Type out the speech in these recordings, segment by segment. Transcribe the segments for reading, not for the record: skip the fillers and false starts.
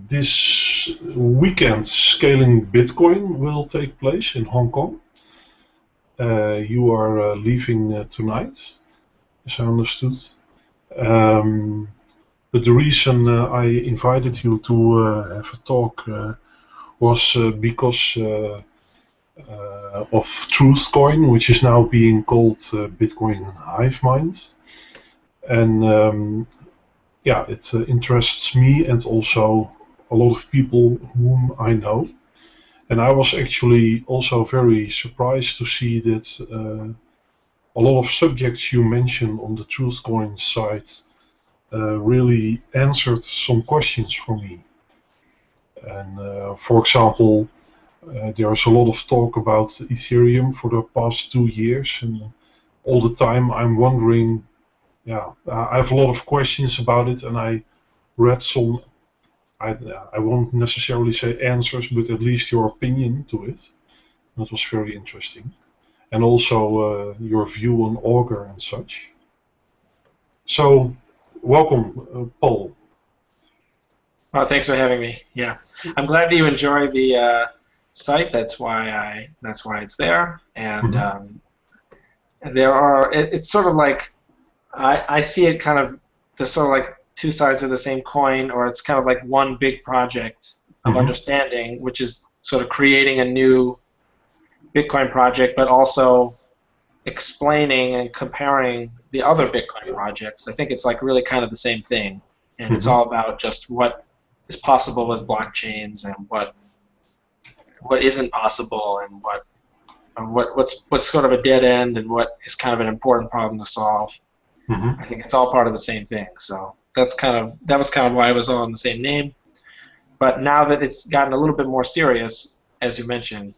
this weekend, Scaling Bitcoin will take place in Hong Kong. You are leaving tonight, as I understood. But the reason I invited you to have a talk was because of Truthcoin, which is now being called Bitcoin Hivemind. And yeah, it interests me and also a lot of people whom I know. And I was actually also very surprised to see that a lot of subjects you mentioned on the Truthcoin site really answered some questions for me. And for example, there's a lot of talk about Ethereum for the past 2 years, and all the time I'm wondering, yeah, I have a lot of questions about it, and I read some, I won't necessarily say answers, but at least your opinion to it. That was very interesting. And also your view on Augur and such. So, welcome, Paul. Well, thanks for having me. Yeah, I'm glad that you enjoy the site. That's why it's there. And there are. It's sort of like I see it kind of. There's sort of like two sides of the same coin, or it's kind of like one big project of understanding, which is sort of creating a new Bitcoin project, but also explaining and comparing the other Bitcoin projects. I think it's like really kind of the same thing, and it's all about just what is possible with blockchains and what isn't possible, and what's sort of a dead end and what is kind of an important problem to solve. I think it's all part of the same thing. So that was kind of why it was all in the same name. But now that it's gotten a little bit more serious, as you mentioned,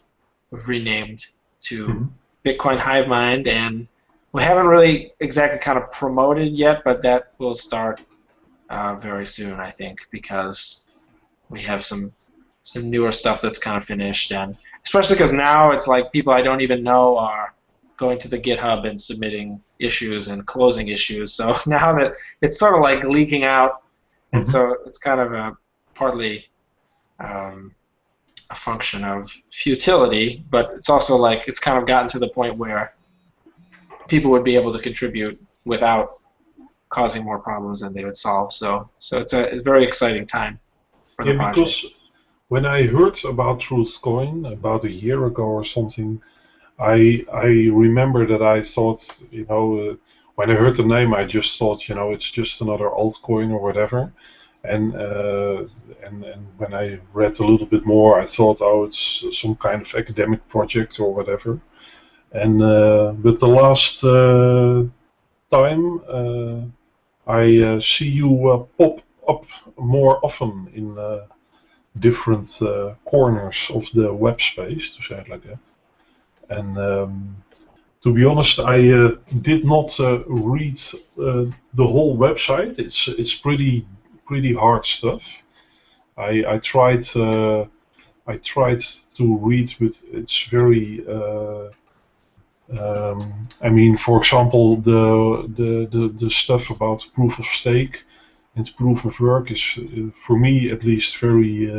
we've renamed to Bitcoin Hivemind, and we haven't really exactly kind of promoted yet, but that will start very soon, I think, because we have some newer stuff that's kind of finished, and especially because now it's like people I don't even know are going to the GitHub and submitting issues and closing issues. So now that it's sort of like leaking out, and so it's kind of partly a function of futility, but it's also like it's kind of gotten to the point where people would be able to contribute without causing more problems than they would solve. So it's a very exciting time for the project. Because when I heard about Truthcoin about a year ago or something, I remember that I thought, when I heard the name, I just thought, it's just another altcoin or whatever. And when I read a little bit more, I thought, oh, it's some kind of academic project or whatever. And but the last time I see you pop up more often in different corners of the web space, to say it like that. And to be honest, I did not read the whole website. It's pretty hard stuff. I tried to read, but it's very. I mean, for example, the stuff about proof of stake and proof of work is, for me at least, very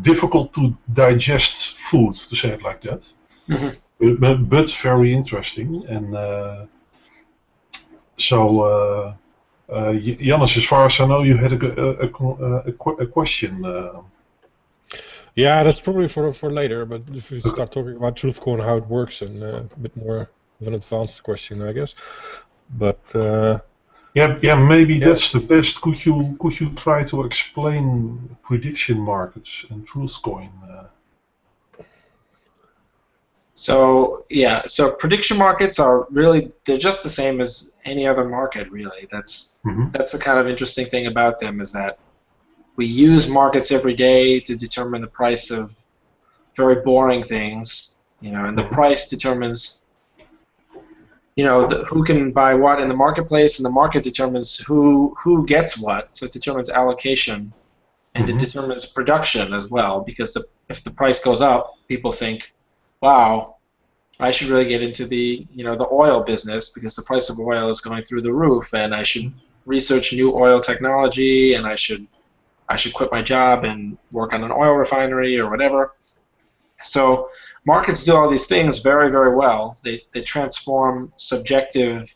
difficult to digest food, to say it like that. But very interesting. And so, Jannis, as far as I know, you had a question. Yeah, that's probably for later. But if we start talking about Truthcoin, how it works, and a bit more of an advanced question, I guess. But maybe that's the best. Could you try to explain prediction markets and Truthcoin? So prediction markets they're just the same as any other market, really. That's the kind of interesting thing about them, is that we use markets every day to determine the price of very boring things, and the price determines, who can buy what in the marketplace, and the market determines who gets what. So it determines allocation, and it determines production as well, because if the price goes up, people think, wow, I should really get into the the oil business because the price of oil is going through the roof, and I should research new oil technology, and I should quit my job and work on an oil refinery or whatever. So markets do all these things very, very well. They transform subjective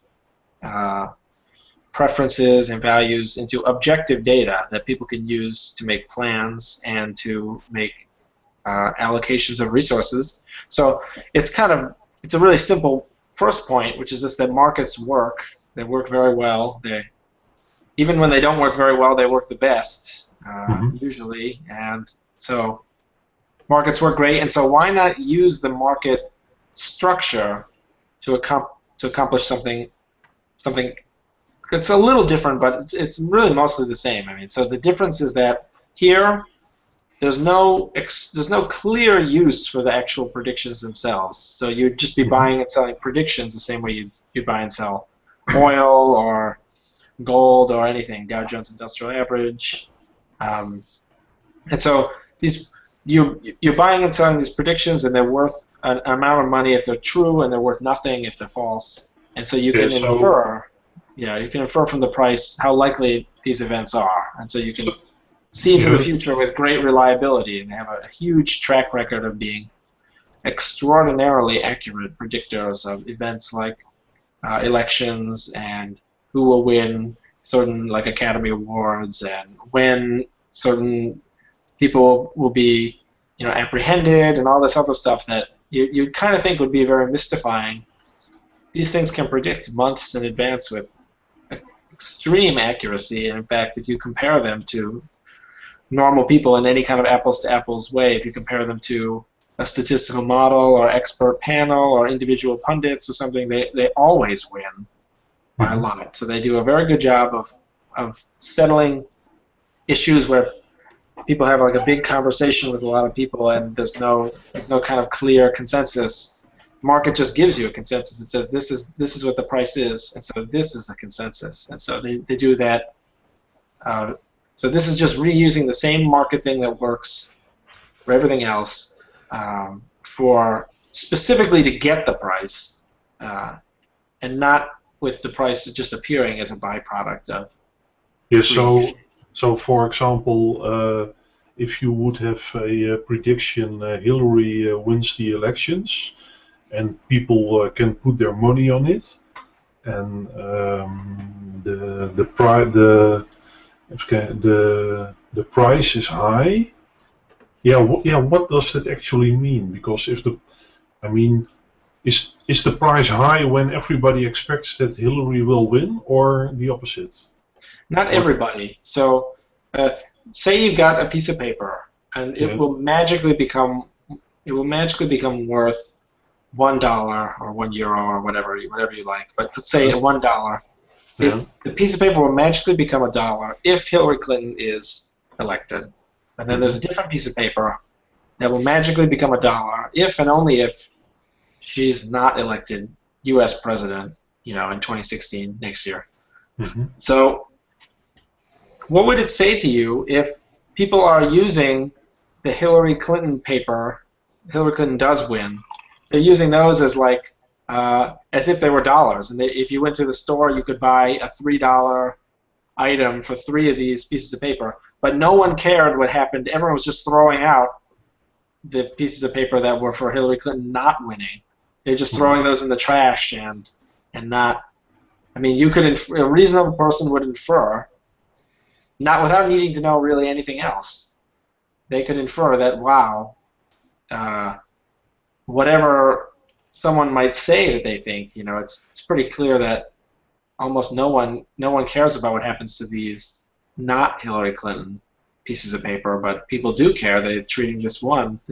preferences and values into objective data that people can use to make plans and to make allocations of resources. So it's a really simple first point, which is just that markets work. They work very well. Even when they don't work very well, they work the best usually. And so markets work great. And so why not use the market structure to accomplish something it's a little different, but it's really mostly the same. I mean, so the difference is that here there's no clear use for the actual predictions themselves. So you'd just be buying and selling predictions the same way you'd buy and sell oil or gold or anything, Dow Jones Industrial Average. And so you're buying and selling these predictions, and they're worth an amount of money if they're true, and they're worth nothing if they're false. And so you can infer. Yeah, you can infer from the price how likely these events are, and so you can see into the future with great reliability, and they have a huge track record of being extraordinarily accurate predictors of events like elections and who will win certain like Academy Awards and when certain people will be apprehended and all this other stuff that you kind of think would be very mystifying. These things can predict months in advance with extreme accuracy, and in fact, if you compare them to normal people in any kind of apples-to-apples way, if you compare them to a statistical model or expert panel or individual pundits or something, they always win by a lot. So they do a very good job of settling issues where people have like a big conversation with a lot of people and there's no kind of clear consensus. Market just gives you a consensus. It says this is what the price is, and so this is the consensus. And so they do that. So this is just reusing the same market thing that works for everything else, for specifically to get the price, and not with the price just appearing as a byproduct of. Yeah. So for example, if you would have a prediction, Hillary wins the elections. And people can put their money on it, and the price is high. Yeah, what does that actually mean? Because is the price high when everybody expects that Hillary will win, or the opposite? Not everybody. So, say you've got a piece of paper, and it will magically become worth $1 or €1 or whatever you like, but let's say $1. The piece of paper will magically become $1 if Hillary Clinton is elected, and then there's a different piece of paper that will magically become $1 if and only if she's not elected U.S. president, in 2016 next year. So, what would it say to you if people are using the Hillary Clinton paper? Hillary Clinton does win. They're using those as like as if they were dollars, and if you went to the store, you could buy a $3 item for 3 of these pieces of paper. But no one cared what happened. Everyone was just throwing out the pieces of paper that were for Hillary Clinton not winning. They're just throwing those in the trash and not. I mean, a reasonable person would infer, not without needing to know really anything else. They could infer that wow. Whatever someone might say that they think, it's pretty clear that almost no one cares about what happens to these not Hillary Clinton pieces of paper, but people do care. They're treating this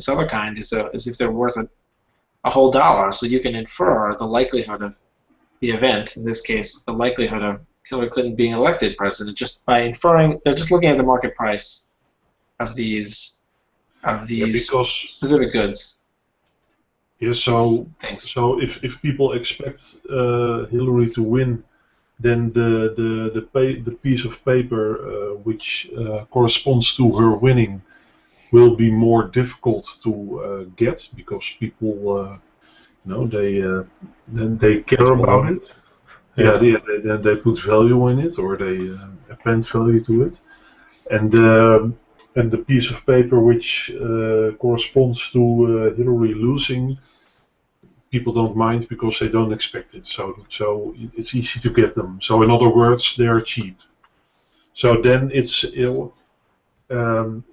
other kind, as if they're worth a whole $1. So you can infer the likelihood of the event, in this case, the likelihood of Hillary Clinton being elected president, just by inferring. They're just looking at the market price of these specific goods. Yeah, so if people expect Hillary to win, then the piece of paper which corresponds to her winning will be more difficult to get, because people they care about it. Yeah, they put value in it, or they append value to it, and the piece of paper which corresponds to Hillary losing, people don't mind because they don't expect it. So it's easy to get them. So in other words, they are cheap. So then it's um,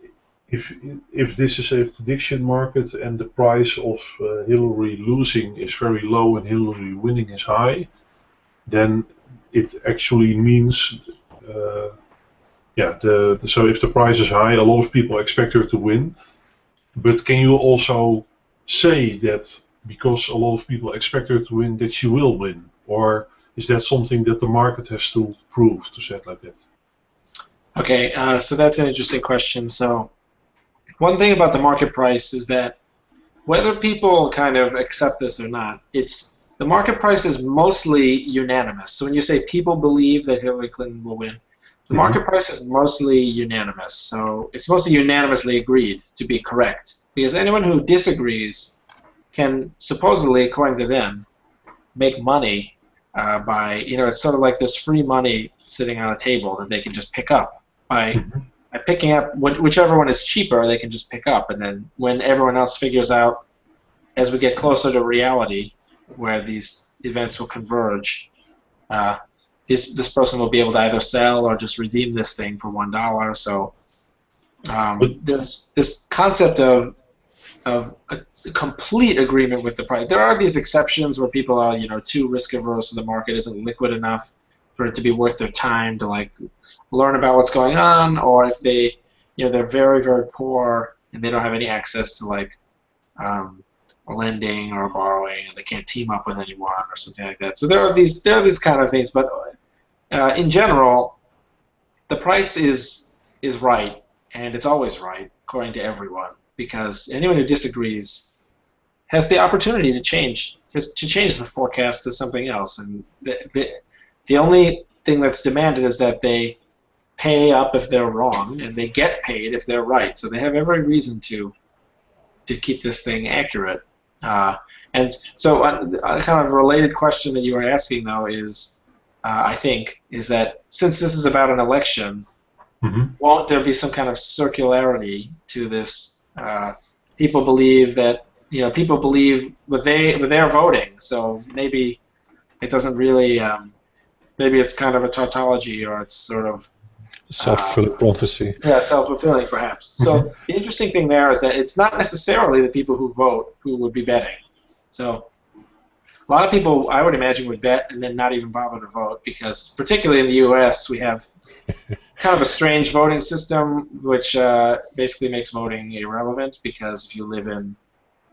if this is a prediction market and the price of Hillary losing is very low and Hillary winning is high, then it actually means so if the price is high, a lot of people expect her to win. But can you also say that because a lot of people expect her to win, that she will win? Or is that something that the market has to prove, to say it like that? Okay, so that's an interesting question. So one thing about the market price is that whether people kind of accept this or not, the market price is mostly unanimous. So when you say people believe that Hillary Clinton will win, the market price is mostly unanimous. So it's mostly unanimously agreed to be correct. Because anyone who disagrees can supposedly, according to them, make money by, it's sort of like there's free money sitting on a table that they can just pick up. By picking up whichever one is cheaper, they can just pick up. And then when everyone else figures out, as we get closer to reality, where these events will converge, this person will be able to either sell or just redeem this thing for $1. So there's this concept of a complete agreement with the price. There are these exceptions where people are, too risk averse, so the market isn't liquid enough for it to be worth their time to learn about what's going on, or if they, they're very, very poor and they don't have any access to lending or borrowing, and they can't team up with anyone or something like that. So there are these kind of things, but in general, the price is right, and it's always right according to everyone, because anyone who disagrees has the opportunity to change the forecast to something else, and the only thing that's demanded is that they pay up if they're wrong, and they get paid if they're right. So they have every reason to keep this thing accurate. And so a kind of related question that you were asking, though, is I think, is that since this is about an election, won't there be some kind of circularity to this? People believe that, people believe what they're voting, so maybe it doesn't really, maybe it's kind of a tautology, or it's sort of self-fulfilling prophecy. Yeah, self-fulfilling, perhaps. So the interesting thing there is that it's not necessarily the people who vote who would be betting. So a lot of people, I would imagine, would bet and then not even bother to vote, because particularly in the U.S., we have kind of a strange voting system, which basically makes voting irrelevant, because if you live in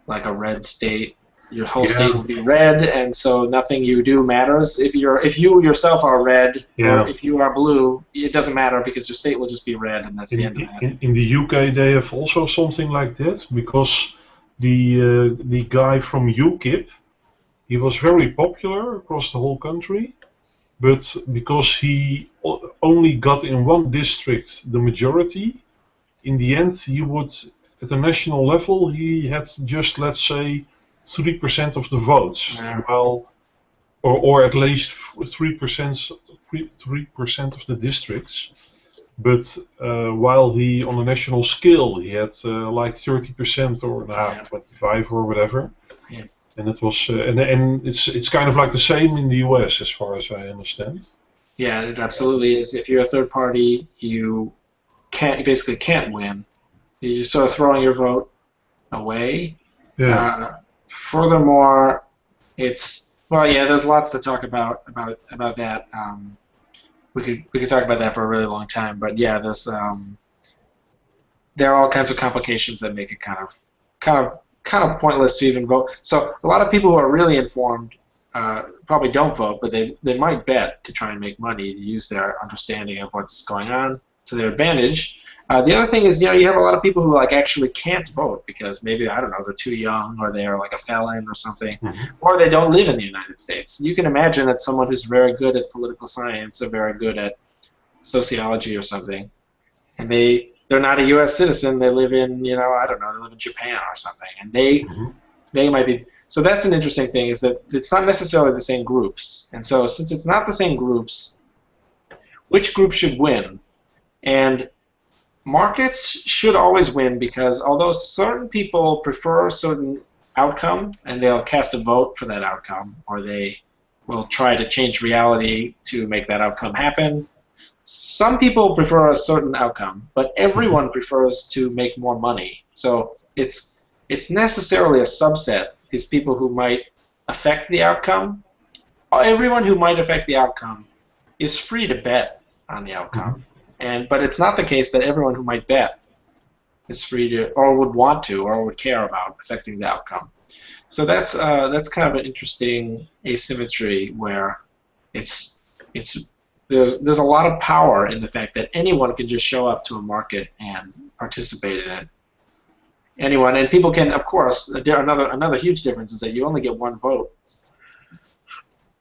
a red state, your whole state will be red, and so nothing you do matters. If you yourself are red, or if you are blue, it doesn't matter, because your state will just be red, and that's the end of that. In the UK, they have also something like that, because the guy from UKIP, he was very popular across the whole country, but because he only got in one district the majority, in the end he would, at the national level, he had just, let's say, 3% of the votes, or at least 3% of the districts. But while he, on a national scale, he had 30% or 25 or whatever. Yeah. And it was, and it's kind of like the same in the US, as far as I understand. Yeah, it absolutely is. If you're a third party, you basically can't win. You're sort of throwing your vote away. Yeah. Furthermore, there's lots to talk about that. We could talk about that for a really long time, but yeah, there are all kinds of complications that make it kind of pointless to even vote. So a lot of people who are really informed probably don't vote, but they might bet to try and make money, to use their understanding of what's going on to their advantage. The other thing is, you have a lot of people who actually can't vote because maybe, I don't know, they're too young, or they're a felon or something, or they don't live in the United States. You can imagine that someone who's very good at political science or very good at sociology or something, and they're not a U.S. citizen, they live in, I don't know, they live in Japan or something, and they might be. So that's an interesting thing, is that it's not necessarily the same groups. And so since it's not the same groups, which group should win? And markets should always win, because although certain people prefer a certain outcome and they'll cast a vote for that outcome, or they will try to change reality to make that outcome happen, some people prefer a certain outcome, but everyone prefers to make more money. So it's necessarily a subset, these people who might affect the outcome. Everyone who might affect the outcome is free to bet on the outcome. But it's not the case that everyone who might bet is free to, or would want to, or would care about affecting the outcome. So that's kind of an interesting asymmetry, where there's a lot of power in the fact that anyone can just show up to a market and participate in it. Anyone, and people can, of course. Another huge difference is that you only get one vote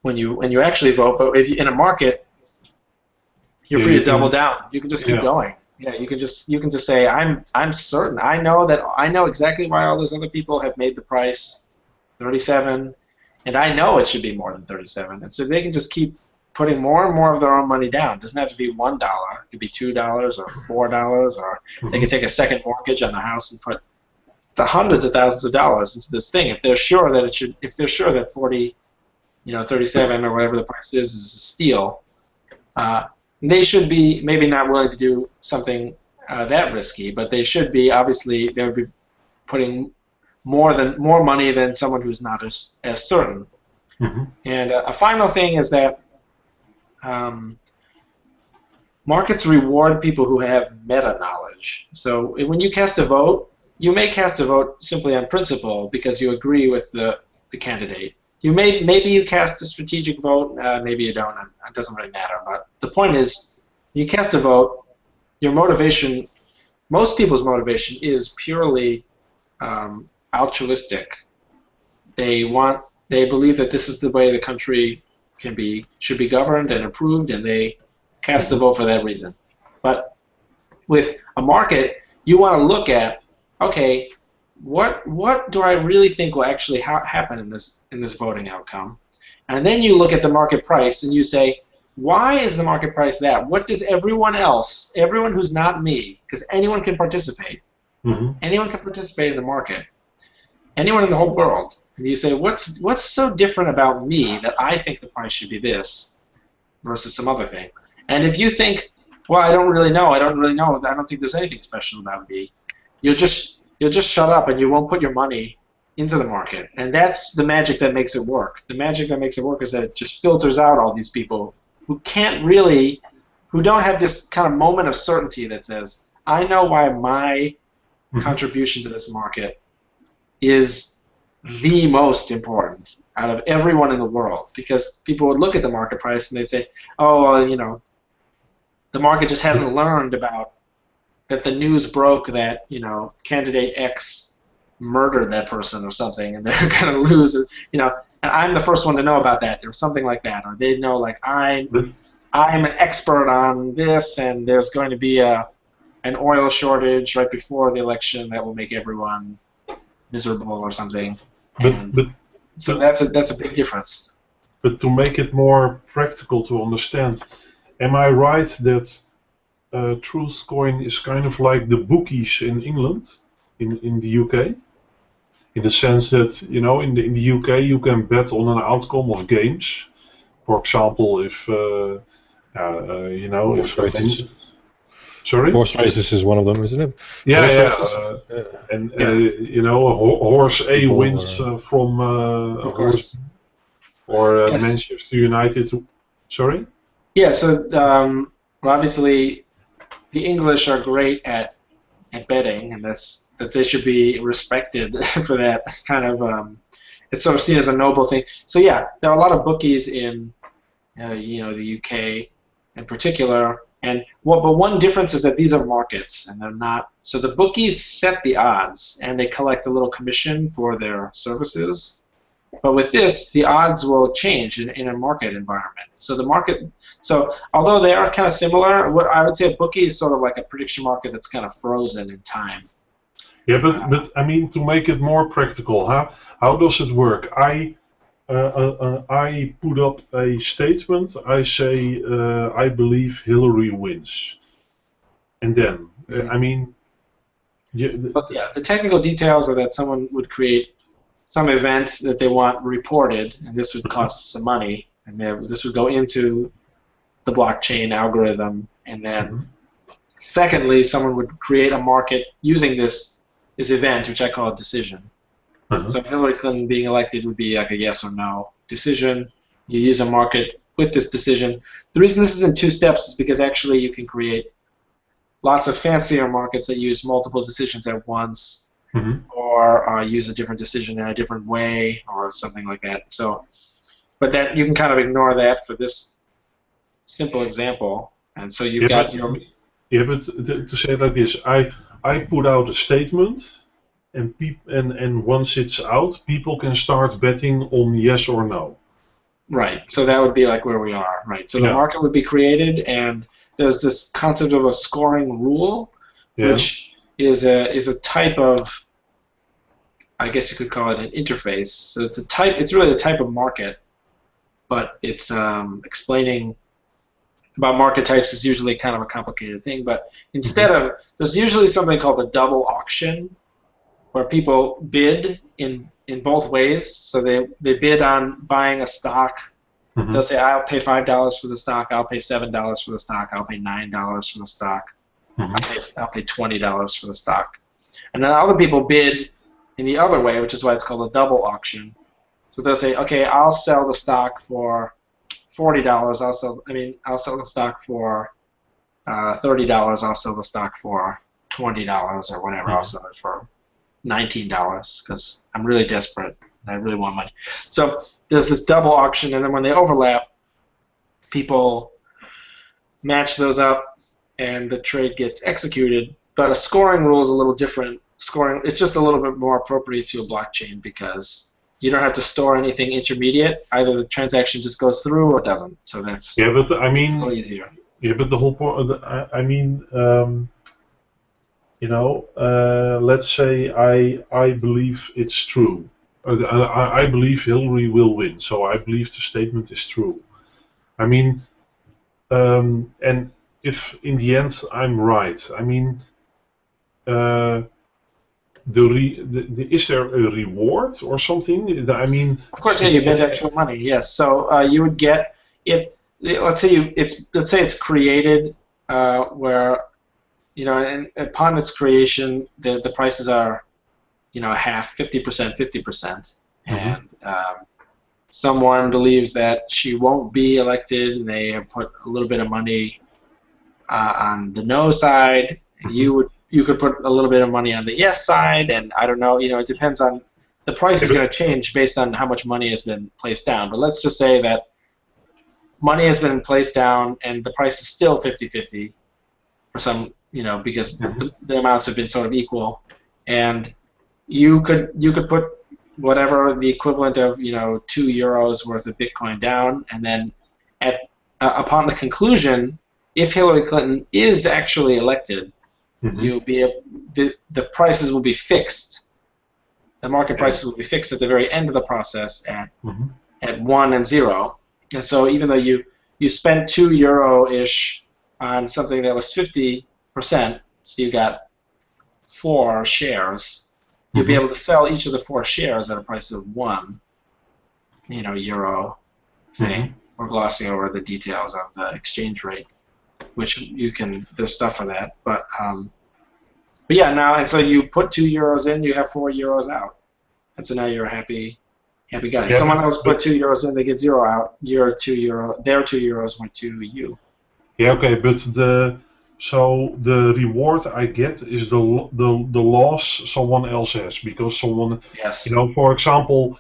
when you actually vote. But if you, in a market, you're free to double down. You can just keep going. Yeah, you can just say, I'm certain. I know exactly why all those other people have made the price 37, and I know it should be more than 37. And so they can just keep putting more and more of their own money down. It doesn't have to be $1. It could be $2 or $4, or they can take a second mortgage on the house and put the hundreds of thousands of dollars into this thing if they're sure that if they're sure that 37 or whatever the price is a steal. They should be maybe not willing to do something that risky, but they should be, obviously, they would be putting more money than someone who's not as certain. And a final thing is that markets reward people who have meta knowledge. So when you cast a vote, you may cast a vote simply on principle because you agree with the candidate. Maybe you cast a strategic vote, maybe you don't. It doesn't really matter. But the point is, you cast a vote, your motivation, most people's motivation is purely altruistic. They believe that this is the way the country should be governed and approved, and they cast the vote for that reason. But with a market, you want to look at, okay, what do I really think will actually happen in this voting outcome? And then you look at the market price and you say, why is the market price that? What does everyone else, everyone who's not me, because anyone can participate, anyone can participate in the market, anyone in the whole world, and you say, what's so different about me that I think the price should be this versus some other thing? And if you think, well, I don't really know, I don't think there's anything special about me, you'll just shut up and you won't put your money into the market. And that's the magic that makes it work. The magic that makes it work is that it just filters out all these people who don't have this kind of moment of certainty that says, I know why my contribution to this market is the most important out of everyone in the world. Because people would look at the market price and they'd say, oh, well, the market just hasn't learned about that the news broke that, candidate X murdered that person or something, and they're going to lose, and I'm the first one to know about that, or something like that, or they know, like, I'm an expert on this, and there's going to be an oil shortage right before the election that will make everyone miserable or something. So that's a big difference. But to make it more practical to understand, am I right that Truthcoin is kind of like the bookies in England, in the UK, in the sense that in the UK you can bet on an outcome of games. For example, if Horse races. Sorry. Horse races is one of them, isn't it? Yeah, yeah. Horse A wins from of course. or Yes. Manchester United. Sorry. Yeah. So obviously, the English are great at betting, and that they should be respected for that kind of. It's sort of seen as a noble thing. So yeah, there are a lot of bookies in the UK in particular, but one difference is that these are markets and they're not. So the bookies set the odds and they collect a little commission for their services. But with this, the odds will change in a market environment. So although they are kind of similar, what I would say a bookie is sort of like a prediction market that's kind of frozen in time. Yeah, but I mean, to make it more practical, how does it work? I put up a statement. I say I believe Hillary wins, and then I mean, yeah, But yeah, the technical details are that someone would create some event that they want reported, and this would cost some money, and this would go into the blockchain algorithm, and then secondly, someone would create a market using this event, which I call a decision. So Hillary Clinton being elected would be like a yes or no decision. You use a market with this decision. The reason this is in 2 steps is because actually you can create lots of fancier markets that use multiple decisions at once, or use a different decision in a different way, or something like that. So, but that you can kind of ignore that for this simple example. And so you've got your... Yeah, but to say it like this, I put out a statement, and once it's out, people can start betting on yes or no. Right. So that would be like where we are. Right. So the market would be created, and there's this concept of a scoring rule, which is a type of, I guess you could call it an interface. So it's a type. It's really a type of market, but it's explaining about market types is usually kind of a complicated thing. But instead of, there's usually something called a double auction, where people bid in both ways. So they bid on buying a stock. They'll say, I'll pay $5 for the stock, I'll pay $7 for the stock, I'll pay $9 for the stock, I'll pay $20 for the stock. And then other people bid in the other way, which is why it's called a double auction. So they'll say, okay, I'll sell the stock for $40. I'll sell the stock for $30. I'll sell the stock for $20 or whatever. I'll sell it for $19 because I'm really desperate and I really want money. So there's this double auction, and then when they overlap, people match those up and the trade gets executed. But a scoring rule is a little different. It's just a little bit more appropriate to a blockchain because you don't have to store anything intermediate. Either the transaction just goes through or doesn't. So that's but I mean, it's a little easier. Yeah, but the whole point. I mean, let's say I believe it's true. I believe Hillary will win, so I believe the statement is true. I mean, and if in the end I'm right, I mean, is there a reward or something? I mean, of course, yeah, you bet actual money. Yes, so you would get, if let's say it's created where, and upon its creation the prices are half, 50%, 50%, and someone believes that she won't be elected, and they have put a little bit of money on the no side. You could put a little bit of money on the yes side, and I don't know, it depends on, the price is going to change based on how much money has been placed down. But let's just say that money has been placed down and the price is still 50-50 for some, because the amounts have been sort of equal, and you could put whatever the equivalent of €2 worth of Bitcoin down, and then upon the conclusion, if Hillary Clinton is actually elected, you'll be the prices will be fixed. The market prices will be fixed at the very end of the process at 1 and 0. And so even though you spent €2-ish on something that was 50%, so you got 4 shares, you'll be able to sell each of the 4 shares at a price of 1, euro thing. We're glossing over the details of the exchange rate, which there's stuff for that. But yeah, now, and so you put €2 in, you have €4 out. And so now you're a happy guy. Yeah, someone else put €2 in, they get 0 out. Your €2, their €2 went to you. Yeah, okay, but the reward I get is the loss someone else has, because someone, for example,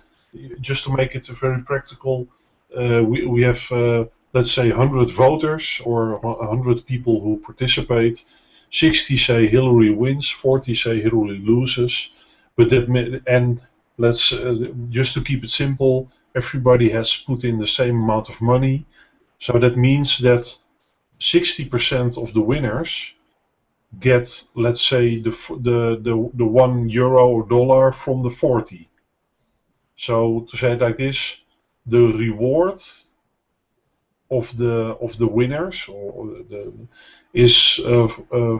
just to make it very practical, we have let's say 100 voters or 100 people who participate. 60 say Hillary wins, 40 say Hillary loses, and let's just to keep it simple, everybody has put in the same amount of money, so that means that 60% of the winners get, let's say, the €1 or dollar from the 40. So to say it like this, the reward of the winners is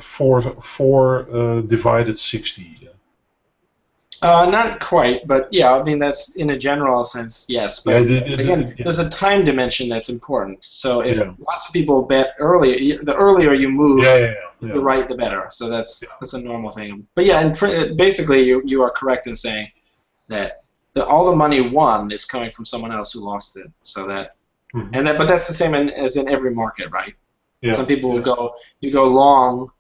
4 divided 60. Not quite, but yeah, I mean that's in a general sense, yes. But again, there's a time dimension that's important. So if lots of people bet early, the earlier you move, the right, the better. So that's a normal thing. But yeah, and basically you are correct in saying that all the money won is coming from someone else who lost it. So that, but that's the same as in every market, right? Yeah. Some people will go long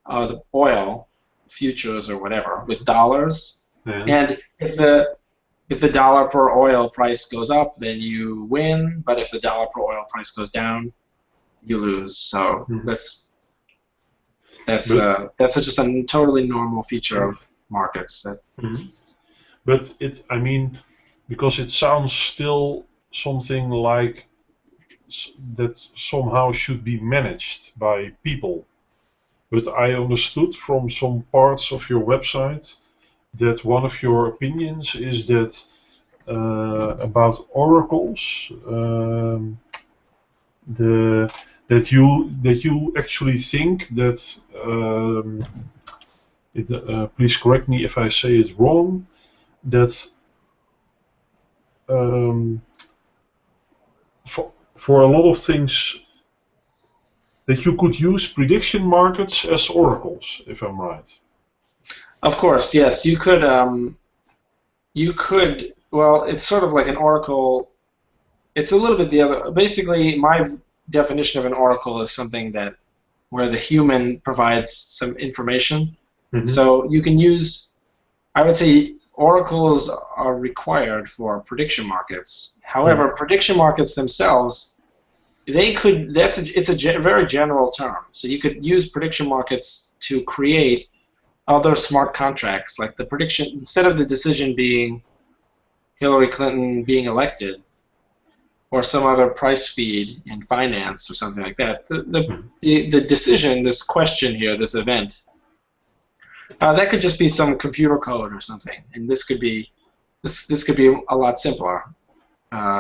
the oil futures or whatever with dollars. And if the dollar per oil price goes up, then you win. But if the dollar per oil price goes down, you lose. So that's just a totally normal feature of markets. But I mean, because it sounds still something like that somehow should be managed by people. But I understood from some parts of your website that one of your opinions is that about oracles, that you actually think that please correct me if I say it wrong, that for a lot of things that you could use prediction markets as oracles, if I'm right. Of course, yes. You could. Well, it's sort of like an oracle. It's a little bit the other. Basically, my definition of an oracle is something where the human provides some information. So you can use. I would say oracles are required for prediction markets. However, prediction markets themselves, it's a very general term. So you could use prediction markets to create other smart contracts, like the prediction, instead of the decision being Hillary Clinton being elected or some other price feed in finance or something like that, the decision, this question here, this event, that could just be some computer code or something, and this could be a lot simpler.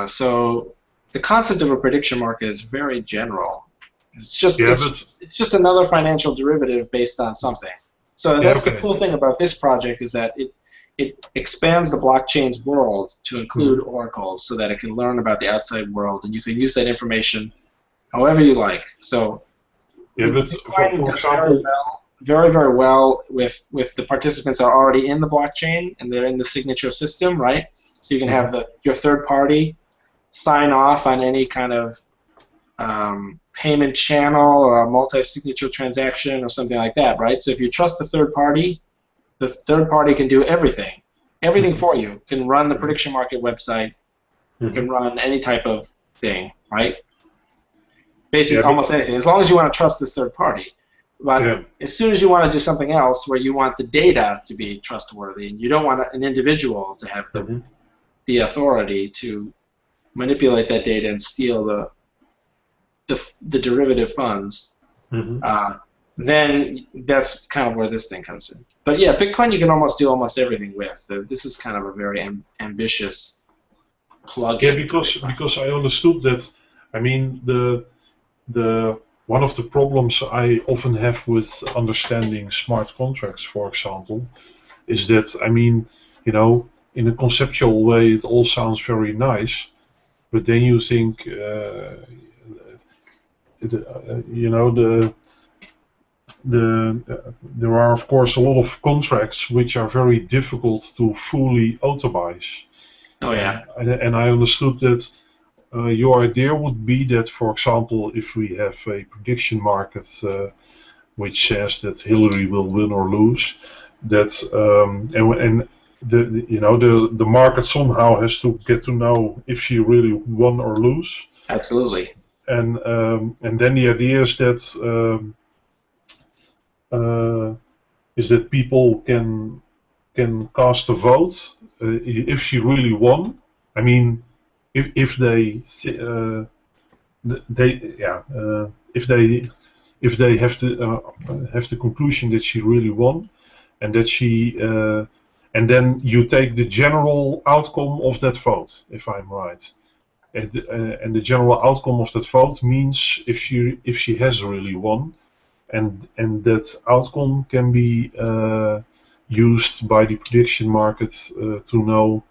So the concept of a prediction market is very general. It's just another financial derivative based on something. So that's the cool thing about this project, is that it expands the blockchain's world to include oracles so that it can learn about the outside world, and you can use that information however you like. So Bitcoin does very, very well with the participants are already in the blockchain and they're in the signature system, right? So you can have your third party sign off on any kind of payment channel or a multi-signature transaction or something like that, right? So if you trust the third party can do everything for you. Can run the prediction market website, can run any type of thing, right? Basically, almost anything, as long as you want to trust this third party. But as soon as you want to do something else where you want the data to be trustworthy and you don't want an individual to have the authority to manipulate that data and steal the derivative funds, then that's kind of where this thing comes in. But yeah, Bitcoin you can do almost everything with. This is kind of a very ambitious plugin. Yeah, because I understood that. I mean, the one of the problems I often have with understanding smart contracts, for example, is that, I mean, in a conceptual way, it all sounds very nice, but then you think, there are of course a lot of contracts which are very difficult to fully automate. Oh yeah. And I understood that your idea would be that, for example, if we have a prediction market which says that Hillary will win or lose, that and the market somehow has to get to know if she really won or lose. Absolutely. And then the idea is that people can cast a vote if she really won. I mean, if if they have the conclusion that she really won, and that she and then you take the general outcome of that vote, if I'm right. And the general outcome of that vote means if she has really won, and that outcome can be used by the prediction market to know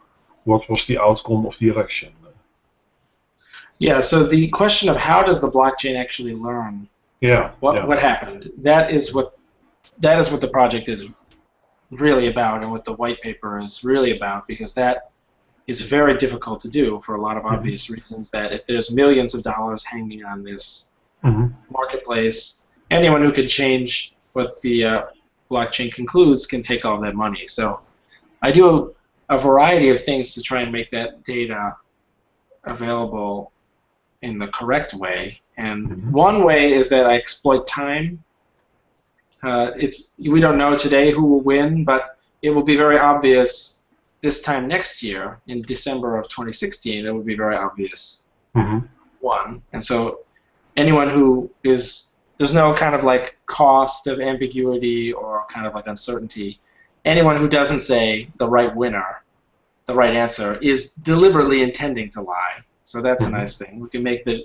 what was the outcome of the election. Yeah. So the question of how does the blockchain actually learn what happened? That is what the project is really about, and what the white paper is really about, because that is very difficult to do for a lot of obvious reasons. That if there's millions of dollars hanging on this marketplace, anyone who can change what the blockchain concludes can take all that money. So I do a variety of things to try and make that data available in the correct way. And one way is that I exploit time. We don't know today who will win, but it will be very obvious this time next year, in December of 2016, it will be very obvious one. And so anyone who is, there's no kind of like cost of ambiguity or kind of like uncertainty. Anyone who doesn't say the right winner, the right answer, is deliberately intending to lie. So that's a nice thing. We can make the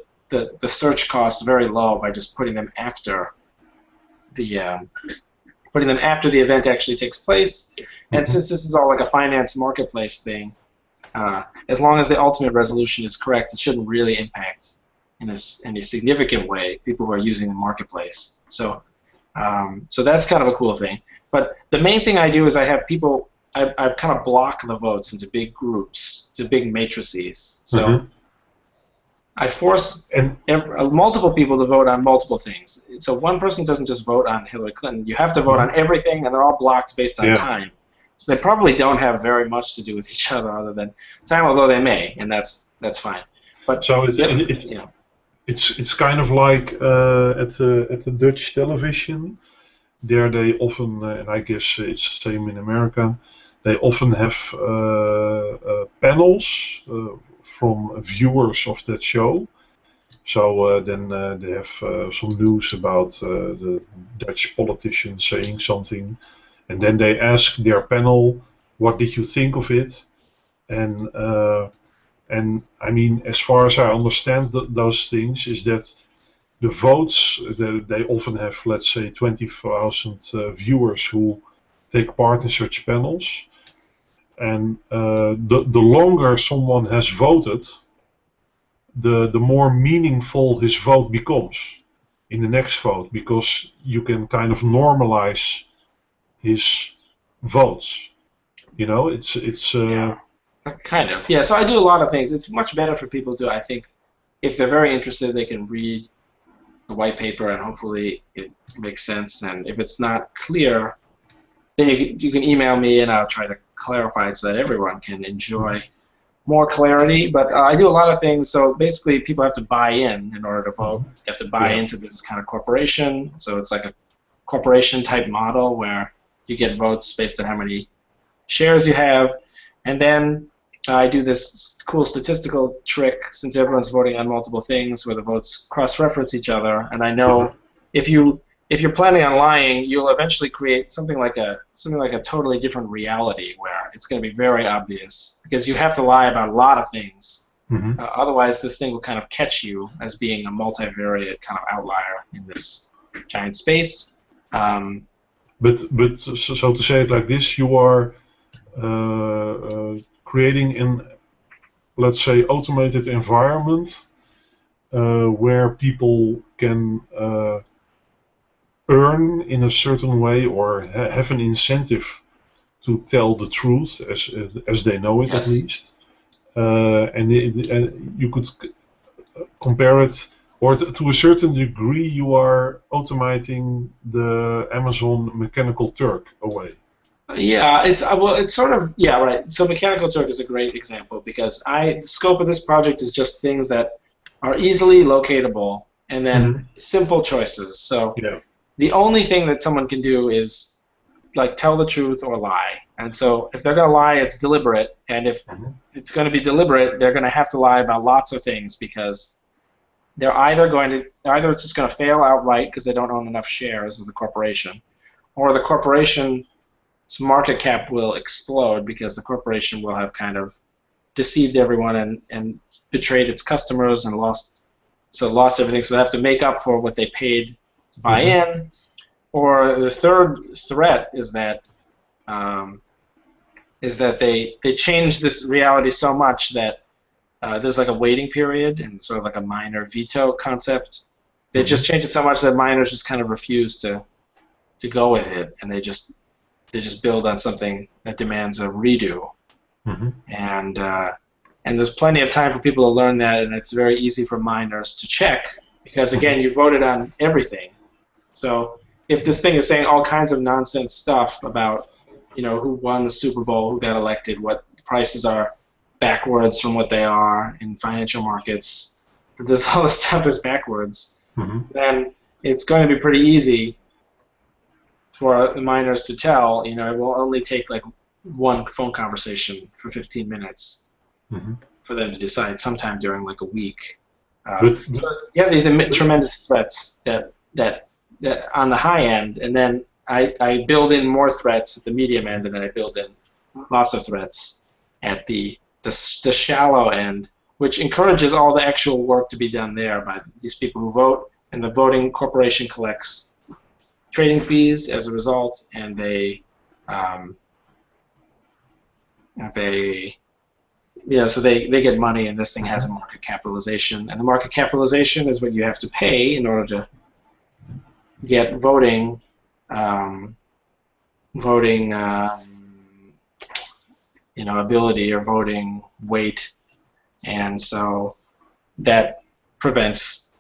search costs very low by just putting them after the event actually takes place. And since this is all like a finance marketplace thing, as long as the ultimate resolution is correct, it shouldn't really impact in any significant way people who are using the marketplace. So so that's kind of a cool thing. But the main thing I do is I have people, I kind of block the votes into big groups, to big matrices. So I force multiple people to vote on multiple things. So one person doesn't just vote on Hillary Clinton. You have to vote on everything, and they're all blocked based on time. So they probably don't have very much to do with each other other than time, although they may, and that's fine. But so it's kind of like at the Dutch television. There they often, and I guess it's the same in America, they often have panels from viewers of that show. So then they have some news about the Dutch politician saying something, and then they ask their panel, "What did you think of it?" And I mean, as far as I understand those things, is that the votes, they often have, let's say, 20,000 viewers who take part in such panels. And the longer someone has voted, the more meaningful his vote becomes in the next vote, because you can kind of normalize his votes. You know, it's kind of. Yeah, so I do a lot of things. It's much better for people to, I think, if they're very interested, they can read the white paper and hopefully it makes sense. And if it's not clear, then you can email me and I'll try to clarify it so that everyone can enjoy more clarity. But I do a lot of things. So basically, people have to buy in order to vote. You have to buy into this kind of corporation. So it's like a corporation type model where you get votes based on how many shares you have. And then I do this cool statistical trick, since everyone's voting on multiple things, where the votes cross-reference each other. And I know if you're planning on lying, you'll eventually create something like a totally different reality where it's going to be very obvious, because you have to lie about a lot of things. Otherwise, this thing will kind of catch you as being a multivariate kind of outlier in this giant space. But so to say it like this, you are creating an, let's say, automated environment where people can earn in a certain way, or have an incentive to tell the truth as they know it, at least. And you could compare it, or to a certain degree, you are automating the Amazon Mechanical Turk away. Yeah, it's sort of, yeah, right. So Mechanical Turk is a great example, because the scope of this project is just things that are easily locatable, and then simple choices. So the only thing that someone can do is like tell the truth or lie. And so if they're going to lie, it's deliberate, and if it's going to be deliberate, they're going to have to lie about lots of things, because they're either it's just going to fail outright because they don't own enough shares of the corporation, or the corporation's market cap will explode because the corporation will have kind of deceived everyone and betrayed its customers and lost everything. So they have to make up for what they paid to buy in. Or the third threat is that they change this reality so much that there's like a waiting period and sort of like a minor veto concept. They just change it so much that miners just kind of refuse to go with it, and they just build on something that demands a redo. And there's plenty of time for people to learn that, and it's very easy for miners to check because again, you voted on everything. So if this thing is saying all kinds of nonsense stuff about who won the Super Bowl, who got elected, what prices are backwards from what they are in financial markets, all this stuff is backwards, then it's going to be pretty easy for the miners to tell, it will only take like one phone conversation for 15 minutes for them to decide sometime during like a week. So you have these tremendous threats that on the high end, and then I build in more threats at the medium end, and then I build in lots of threats at the shallow end, which encourages all the actual work to be done there by these people who vote, and the voting corporation collects trading fees as a result, and they get money, and this thing has a market capitalization, and the market capitalization is what you have to pay in order to get voting ability or voting weight, and so that prevents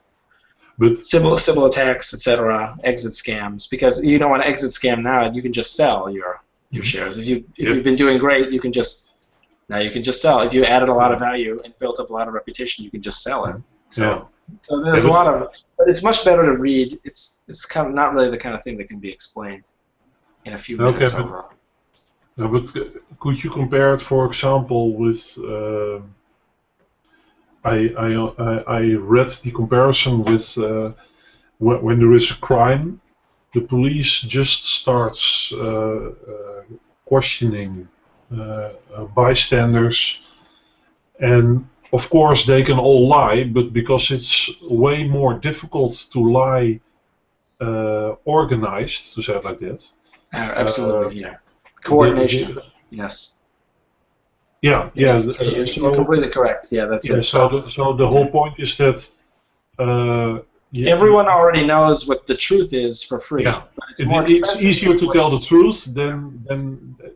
civil attacks, etc., exit scams, because you don't want to exit scam now. You can just sell your shares. If you've been doing great, you can just sell. If you added a lot of value and built up a lot of reputation, you can just sell it. So there's a lot of, but it's much better to read. It's kind of not really the kind of thing that can be explained in a few minutes. But could you compare it, for example, with? I read the comparison with when there is a crime, the police just starts questioning bystanders, and of course they can all lie, but because it's way more difficult to lie organized, to say it like that. Absolutely, yeah. Coordination, yes. Yeah. You're completely correct. Yeah, that's it. So the whole point is that everyone already knows what the truth is for free. Yeah. It's easier to tell the truth than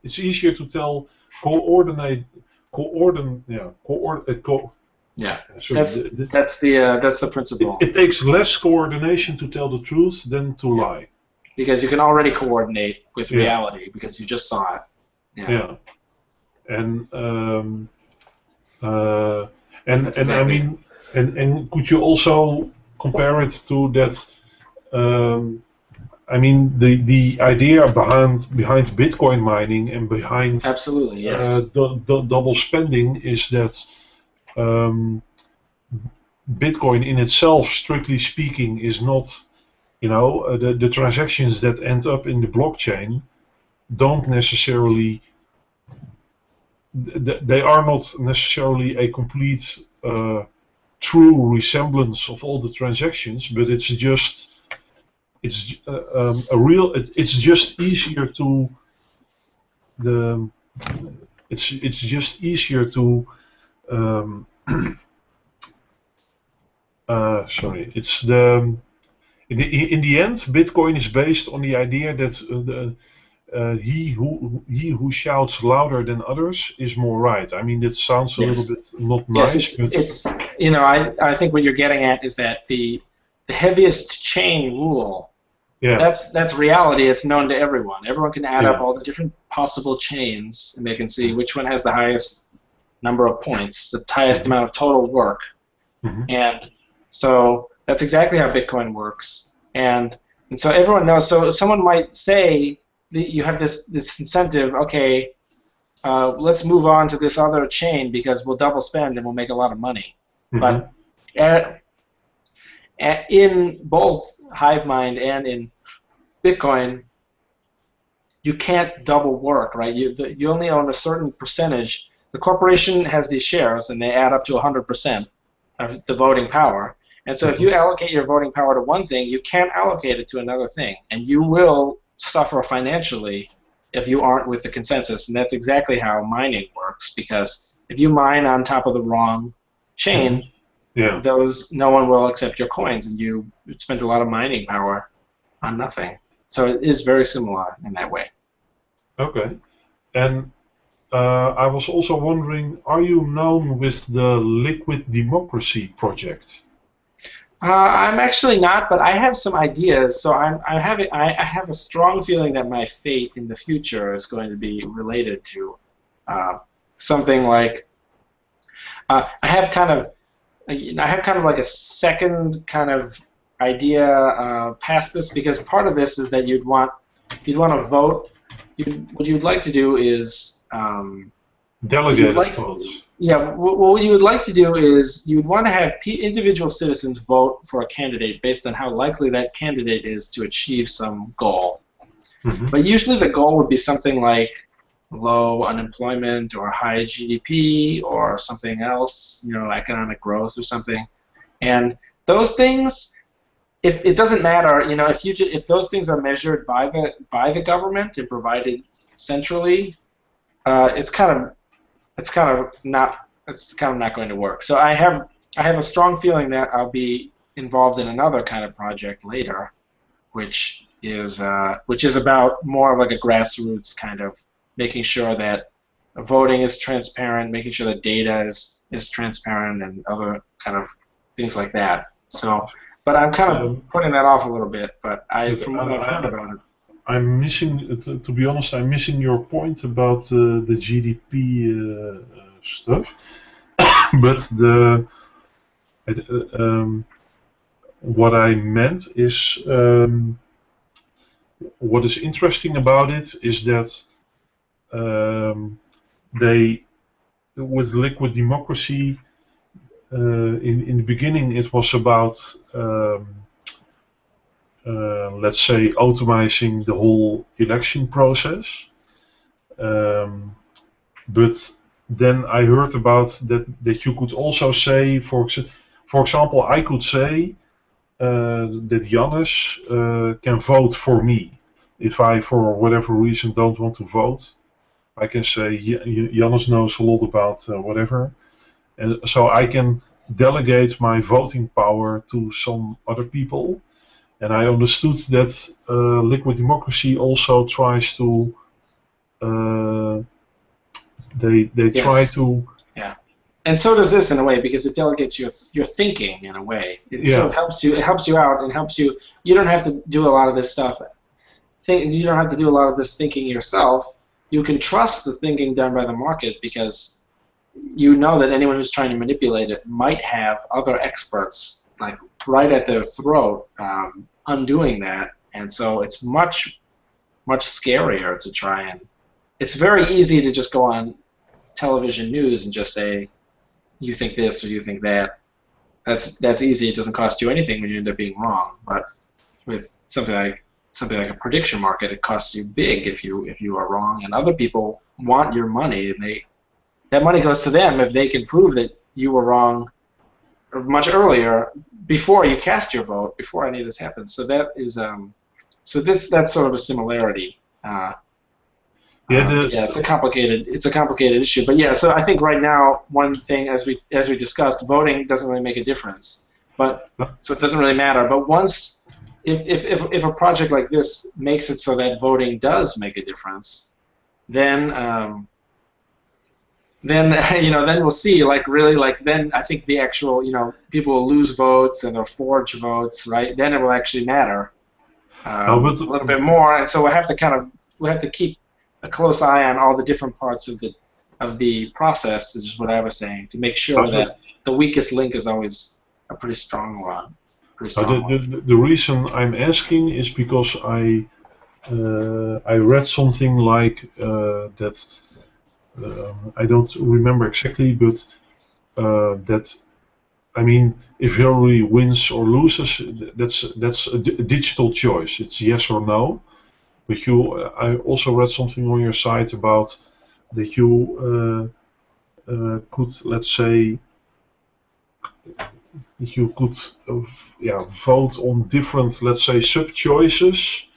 it's easier to tell That's the principle. It takes less coordination to tell the truth than to lie. Because you can already coordinate with reality because you just saw it. Yeah. And exactly. I mean, and could you also compare it to that? I mean, the idea behind Bitcoin mining and behind absolutely, yes, the double spending is that Bitcoin in itself, strictly speaking, is not, the transactions that end up in the blockchain don't necessarily. They are not necessarily a complete true resemblance of all the transactions, but it's just it's just easier to sorry, it's in the end, Bitcoin is based on the idea that he who shouts louder than others is more right. I mean, that sounds a little bit not nice. Yes, I think what you're getting at is that the heaviest chain rule. Yeah. That's reality. It's known to everyone. Everyone can add up all the different possible chains, and they can see which one has the highest number of points, the highest amount of total work, and so that's exactly how Bitcoin works. And so everyone knows. So someone might say, you have this incentive, okay, let's move on to this other chain because we'll double spend and we'll make a lot of money. But in both Hivemind and in Bitcoin, you can't double work, right? You only own a certain percentage. The corporation has these shares, and they add up to 100% of the voting power. And so if you allocate your voting power to one thing, you can't allocate it to another thing, and you will suffer financially if you aren't with the consensus. And that's exactly how mining works, because if you mine on top of the wrong chain, no one will accept your coins, and you spent a lot of mining power on nothing. So it is very similar in that way. Okay. And I was also wondering, are you known with the Liquid Democracy project? I'm actually not, but I have some ideas. So I have a strong feeling that my fate in the future is going to be related to something like I have kind of like a second kind of idea past this, because part of this is that you'd want to vote. What you'd like to do is delegate votes. Yeah, what you would like to do is you would want to have individual citizens vote for a candidate based on how likely that candidate is to achieve some goal. Mm-hmm. But usually the goal would be something like low unemployment or high GDP or something else, economic growth or something. And those things, if it doesn't matter, if those things are measured by the government and provided centrally, it's kind of not going to work. So I have a strong feeling that I'll be involved in another kind of project later, which is about more of like a grassroots kind of making sure that voting is transparent, making sure that data is transparent, and other kind of things like that. So, but I'm kind of putting that off a little bit. But from what I've heard about it. I'm missing, to be honest, I'm missing your point about the GDP stuff. But what I meant is, what is interesting about it is that they, with Liquid Democracy, in the beginning it was about let's say automating the whole election process, but then I heard about that you could also say, for example, I could say that Jannes can vote for me. If I, for whatever reason, don't want to vote, I can say Jannes knows a lot about whatever, and so I can delegate my voting power to some other people. And I understood that Liquid Democracy also tries to they Yes. try to. Yeah, and so does this in a way, because it delegates your thinking in a way. It sort of helps you. It helps you out and helps you. You don't have to do a lot of this stuff. You don't have to do a lot of this thinking yourself. You can trust the thinking done by the market, because you know that anyone who's trying to manipulate it might have other experts like right at their throat undoing that, and so it's much scarier to try and. It's very easy to just go on television news and just say, you think this or you think that. That's easy. It doesn't cost you anything when you end up being wrong. But with something like a prediction market, it costs you big if you are wrong, and other people want your money, and that money goes to them if they can prove that you were wrong much earlier, before you cast your vote, before any of this happens. So that is that's sort of a similarity. It's a complicated issue. But yeah, so I think right now one thing, as we discussed, voting doesn't really make a difference. So it doesn't really matter. But once if a project like this makes it so that voting does make a difference, then we'll see. Then I think the actual people will lose votes and they'll forge votes, right? Then it will actually matter a little bit more. And so we'll have to keep a close eye on all the different parts of the process, is what I was saying, to make sure that the weakest link is always a pretty strong one. The reason I'm asking is because I read something like that. I don't remember exactly, but that I mean, if Hillary wins or loses, that's a digital choice. It's yes or no. But I also read something on your site about that you could, let's say, you could, vote on different, let's say, sub-choices,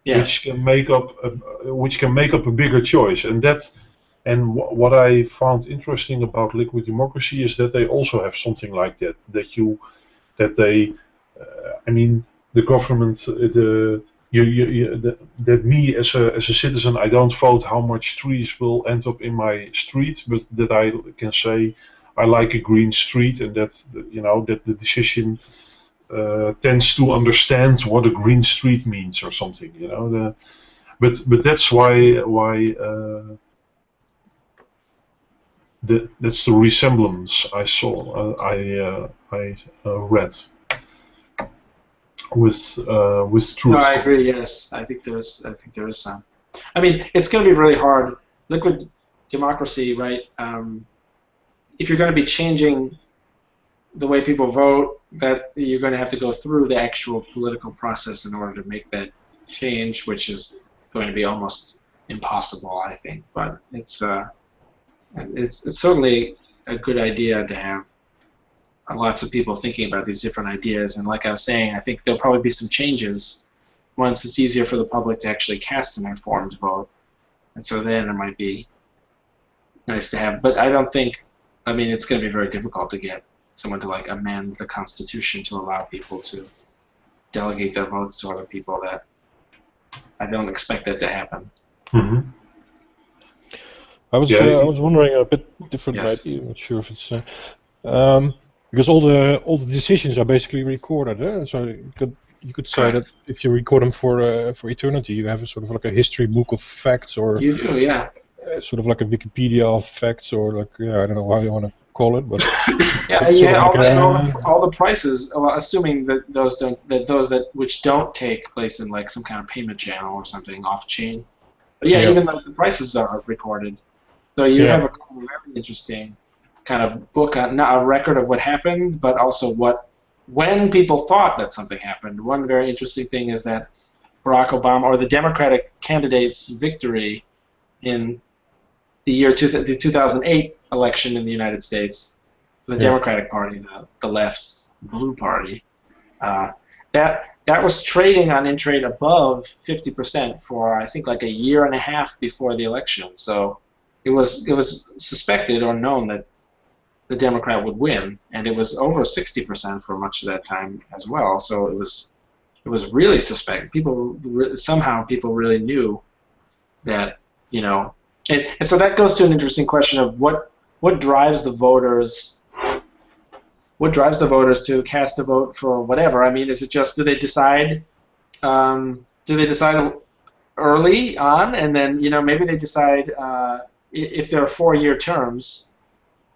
which Yes. can make up a bigger choice, and what I found interesting about liquid democracy is that they also have something like that. I mean, the government, that me as a citizen, I don't vote how much trees will end up in my street, but that I can say I like a green street, and that that the decision tends to understand what a green street means or something. But that's why. That's the resemblance I saw. I read with truth. No, I agree. Yes, I think there is some. I mean, it's going to be really hard. Liquid democracy, right? If you're going to be changing the way people vote, that you're going to have to go through the actual political process in order to make that change, which is going to be almost impossible, I think. But it's certainly a good idea to have lots of people thinking about these different ideas. And like I was saying, I think there'll probably be some changes once it's easier for the public to actually cast an informed vote. And so then it might be nice to have. But I don't think, I mean, it's going to be very difficult to get someone to like amend the Constitution to allow people to delegate their votes to other people. That I don't expect that to happen. Mm-hmm. I was wondering a bit different idea. I'm not sure if it's because all the decisions are basically recorded. So you could say that if you record them for eternity, you have a sort of like a history book of facts, or you do, yeah. Sort of like a Wikipedia of facts, or like I don't know how you want to call it, but all the prices. Well, assuming that those which don't take place in like some kind of payment channel or something off chain. But even though the prices are recorded. So you have a very interesting kind of book, not a record of what happened, but also when people thought that something happened. One very interesting thing is that Barack Obama, or the Democratic candidate's victory in the 2008 election in the United States, the Democratic Party, the left blue party, that was trading on Intrade above 50% for I think like a year and a half before the election. So it was suspected or known that the Democrat would win, and it was over 60% for much of that time as well. So it was really suspect. Somehow people really knew that, and so that goes to an interesting question of what drives the voters. What drives the voters to cast a vote for whatever? I mean, is it just do they decide early on, and then maybe they decide. If there are 4-year terms,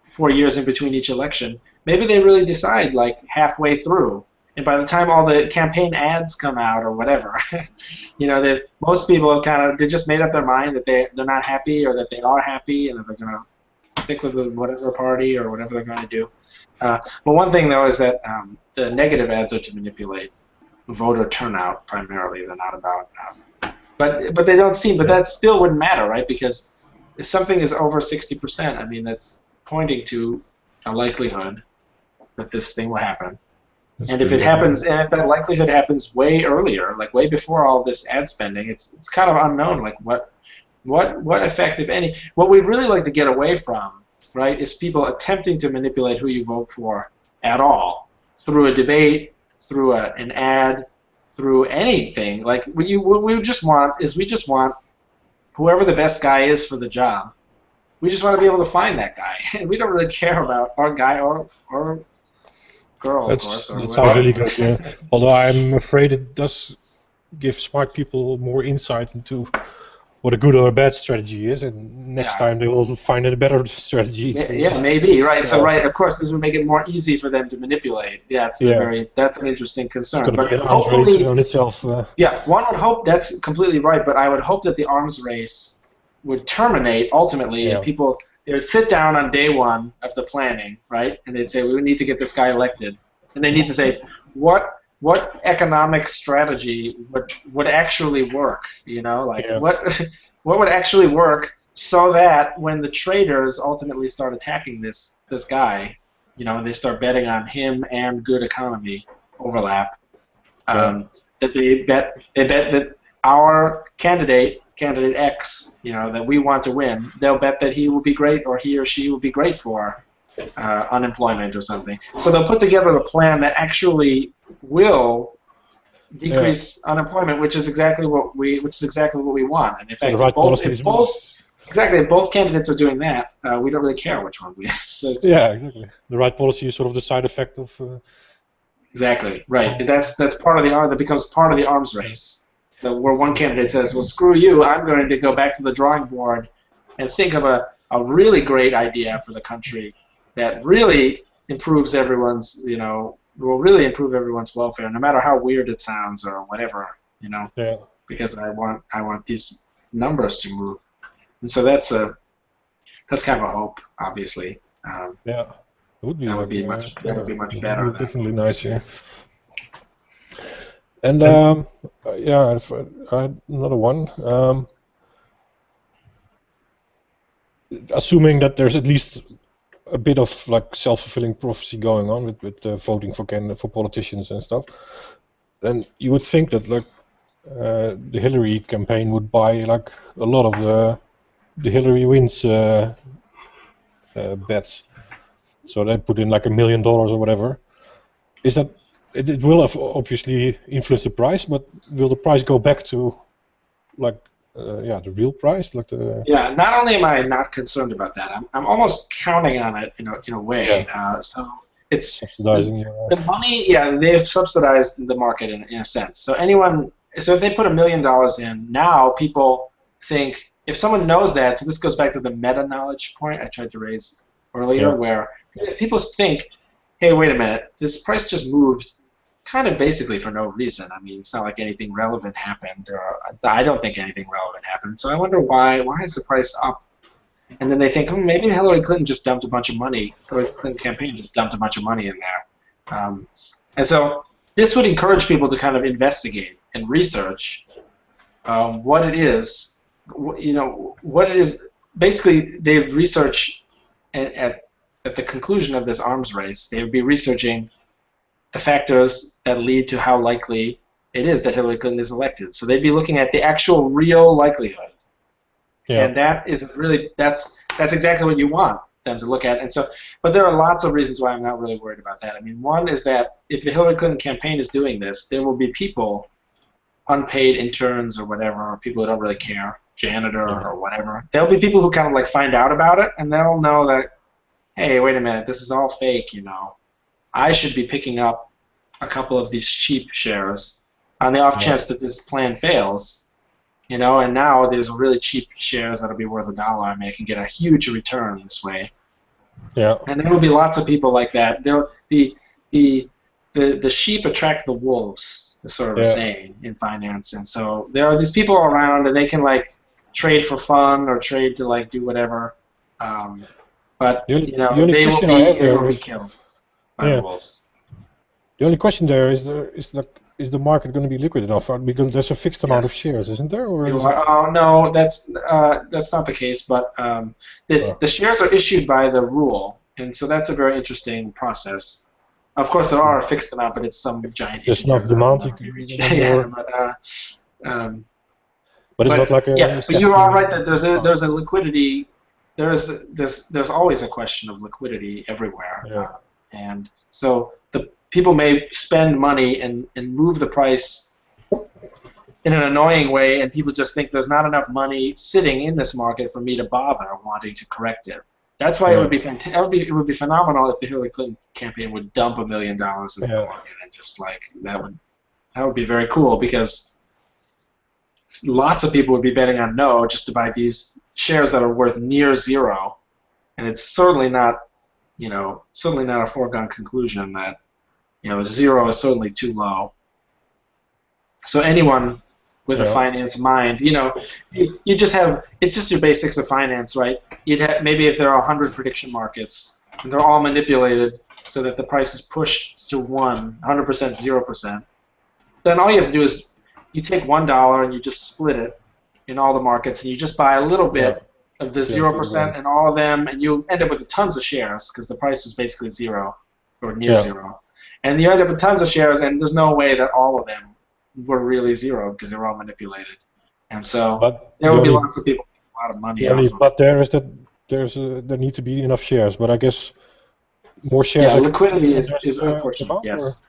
4 years in between each election, maybe they really decide like halfway through, and by the time all the campaign ads come out or whatever, that most people have they just made up their mind that they're not happy, or that they are happy, and that they're going to stick with whatever party or whatever they're going to do. But one thing though is that the negative ads are to manipulate voter turnout primarily. They're not about, but they don't seem. But that still wouldn't matter, right? Because if something is over 60%, I mean, that's pointing to a likelihood that this thing will happen. And if it happens, and if that likelihood happens way earlier, like way before all this ad spending, it's kind of unknown. Like what effect, if any, what we'd really like to get away from, right, is people attempting to manipulate who you vote for at all through a debate, through an ad, through anything. Like what we just want whoever the best guy is for the job. We just want to be able to find that guy. And we don't really care about our guy or girl, of course. That sounds really good, yeah. Although I'm afraid it does give smart people more insight into what a good or a bad strategy is, and next time they will find a better strategy. Yeah, maybe, right. So, right, of course, this would make it more easy for them to manipulate. That's an interesting concern. But hopefully, on itself. One would hope that's completely right, but I would hope that the arms race would terminate ultimately, and people they would sit down on day one of the planning, right? And they'd say, we need to get this guy elected. And they need to say, what economic strategy would actually work? What would actually work so that when the traders ultimately start attacking this guy, they start betting on him and good economy overlap, that they bet that our candidate X, that we want to win, they'll bet that he will be great, or he or she will be great for unemployment or something. So they'll put together a plan that actually will decrease unemployment, which is exactly what we want. And in fact, if both candidates are doing that, we don't really care which one we. So exactly. The right policy is sort of the side effect of. Exactly right. That's part of the that becomes part of the arms race. Where one candidate says, "Well, screw you. I'm going to go back to the drawing board and think of a really great idea for the country that really improves everyone's, will really improve everyone's welfare, no matter how weird it sounds or whatever, because I want these numbers to move." And so that's kind of a hope, obviously. It would be. That would be much better. Would definitely nice, yeah. And I had another one. Assuming that there's at least a bit of like self-fulfilling prophecy going on with voting for politicians and stuff, then you would think that like the Hillary campaign would buy like a lot of the Hillary wins bets. So they put in like $1 million or whatever. Is that it will have obviously influence the price, but will the price go back to like the real price, like the? Yeah. Not only am I not concerned about that, I'm almost counting on it in a way. Yeah. So it's subsidizing the money. Yeah, they've subsidized the market in a sense. So if they put $1 million in, now people think, if someone knows that. So this goes back to the meta knowledge point I tried to raise earlier, where if people think, hey, wait a minute, this price just moved kind of basically for no reason. I mean, it's not like anything relevant happened, or I don't think anything relevant happened. So I wonder why is the price up? And then they think, maybe Hillary Clinton just dumped a bunch of money. Hillary Clinton campaign just dumped a bunch of money in there. And so this would encourage people to kind of investigate and research what it is. What it is. Basically, they research at the conclusion of this arms race, they would be researching the factors that lead to how likely it is that Hillary Clinton is elected. So they'd be looking at the actual real likelihood. Yeah. And that is that's exactly what you want them to look at. And so, but there are lots of reasons why I'm not really worried about that. I mean, one is that if the Hillary Clinton campaign is doing this, there will be people, unpaid interns or whatever, or people who don't really care, janitor or whatever. There'll be people who kind of like find out about it, and they'll know that, hey, wait a minute, this is all fake, I should be picking up a couple of these cheap shares on the off chance that this plan fails, and now there's really cheap shares that'll be worth $1. I can get a huge return this way. Yeah. And there will be lots of people like that. The sheep attract the wolves, is sort of a saying in finance, and so there are these people around, and they can like trade for fun or trade to like do whatever. But they will be killed by the wolves. The only question there is the market going to be liquid enough? Because there's a fixed amount of shares, isn't there? Or no, that's not the case. But the shares are issued by the rule, and so that's a very interesting process. Of course, there are a fixed amount, but it's some giant. There's enough demand. But it's not like a. Yeah, but you are right that there's a liquidity. There's always a question of liquidity everywhere, and so the people may spend money and move the price in an annoying way, and people just think there's not enough money sitting in this market for me to bother wanting to correct it. That's why it would be it would be phenomenal if the Hillary Clinton campaign would dump $1 million in the market, and just like that would be very cool, because lots of people would be betting on no just to buy these shares that are worth near zero, and it's certainly not a foregone conclusion that zero is certainly too low. So anyone with a finance mind. You know, you just have, it's just your basics of finance, right? You'd have, maybe if there are 100 prediction markets and they're all manipulated so that the price is pushed to 100%, 0%, then all you have to do is you take $1 and you just split it in all the markets, and you just buy a little bit of the 0% in all of them, and you end up with tons of shares because the price was basically zero or near zero. And you end up with tons of shares, and there's no way that all of them were really zero because they were all manipulated. And so there would be lots of people making a lot of money off of it. But there need to be enough shares, but I guess more shares. Yeah, liquidity is unfortunate, yes.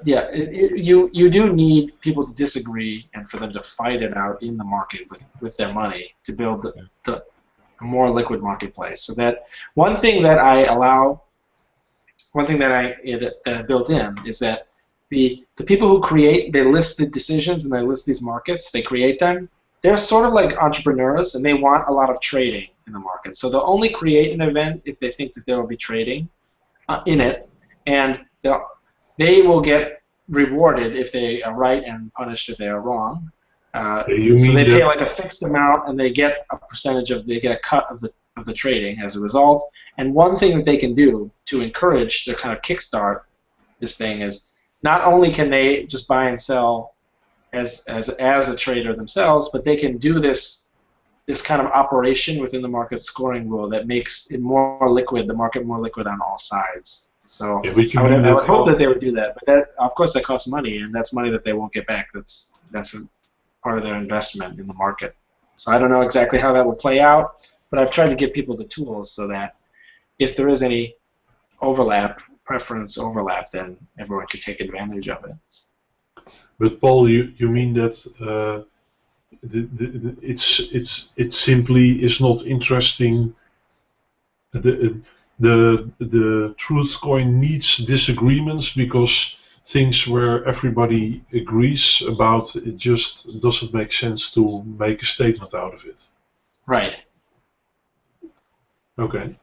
You do need people to disagree and for them to fight it out in the market with their money to build a more liquid marketplace. So that one thing that I built in is that the people who create, they list the decisions and they list these markets, they create them. They're sort of like entrepreneurs, and they want a lot of trading in the market. So they'll only create an event if they think that there will be trading in it, and they will get rewarded if they are right and punished if they are wrong. So they pay like a fixed amount, and they get a percentage they get a cut of the trading as a result. And one thing that they can do to encourage, to kind of kickstart this thing, is not only can they just buy and sell as a trader themselves, but they can do this kind of operation within the market scoring rule that makes it more liquid, the market more liquid on all sides. So I would hope that they would do that, but that, of course, that costs money, and that's money that they won't get back. That's a part of their investment in the market. So I don't know exactly how that would play out, but I've tried to give people the tools so that if there is any preference overlap, then everyone can take advantage of it. But Paul, you mean that it simply is not interesting. The Truthcoin needs disagreements because things where everybody agrees about it just doesn't make sense to make a statement out of it. Right. Okay.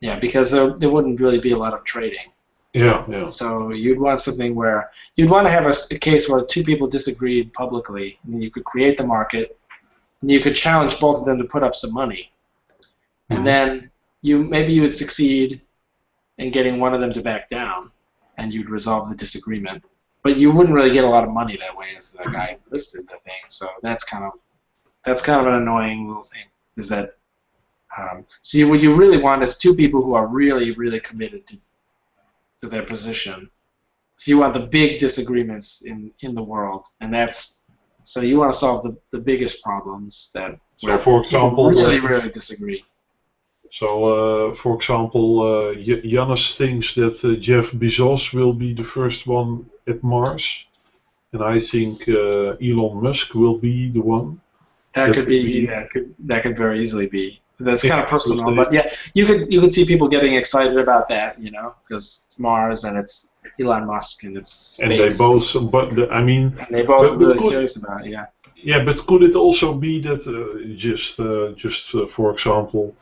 Yeah, because there wouldn't really be a lot of trading. Yeah. So you'd want something where you'd want to have a case where two people disagreed publicly, and you could create the market, and you could challenge both of them to put up some money, and then maybe you would succeed in getting one of them to back down, and you'd resolve the disagreement. But you wouldn't really get a lot of money that way, as the guy who listed the thing. So that's kind of an annoying little thing. Is that so? What you really want is two people who are really, really committed to their position. So you want the big disagreements in the world, and so you want to solve the biggest problems that for example, really, really disagree. So, for example, Janus thinks that Jeff Bezos will be the first one at Mars, and I think Elon Musk will be the one. That could very easily be. That's kind of personal, but yeah, you could see people getting excited about that, because it's Mars and it's Elon Musk and it's space. And they both, and they both really serious about it, yeah. Yeah, but could it also be that for example,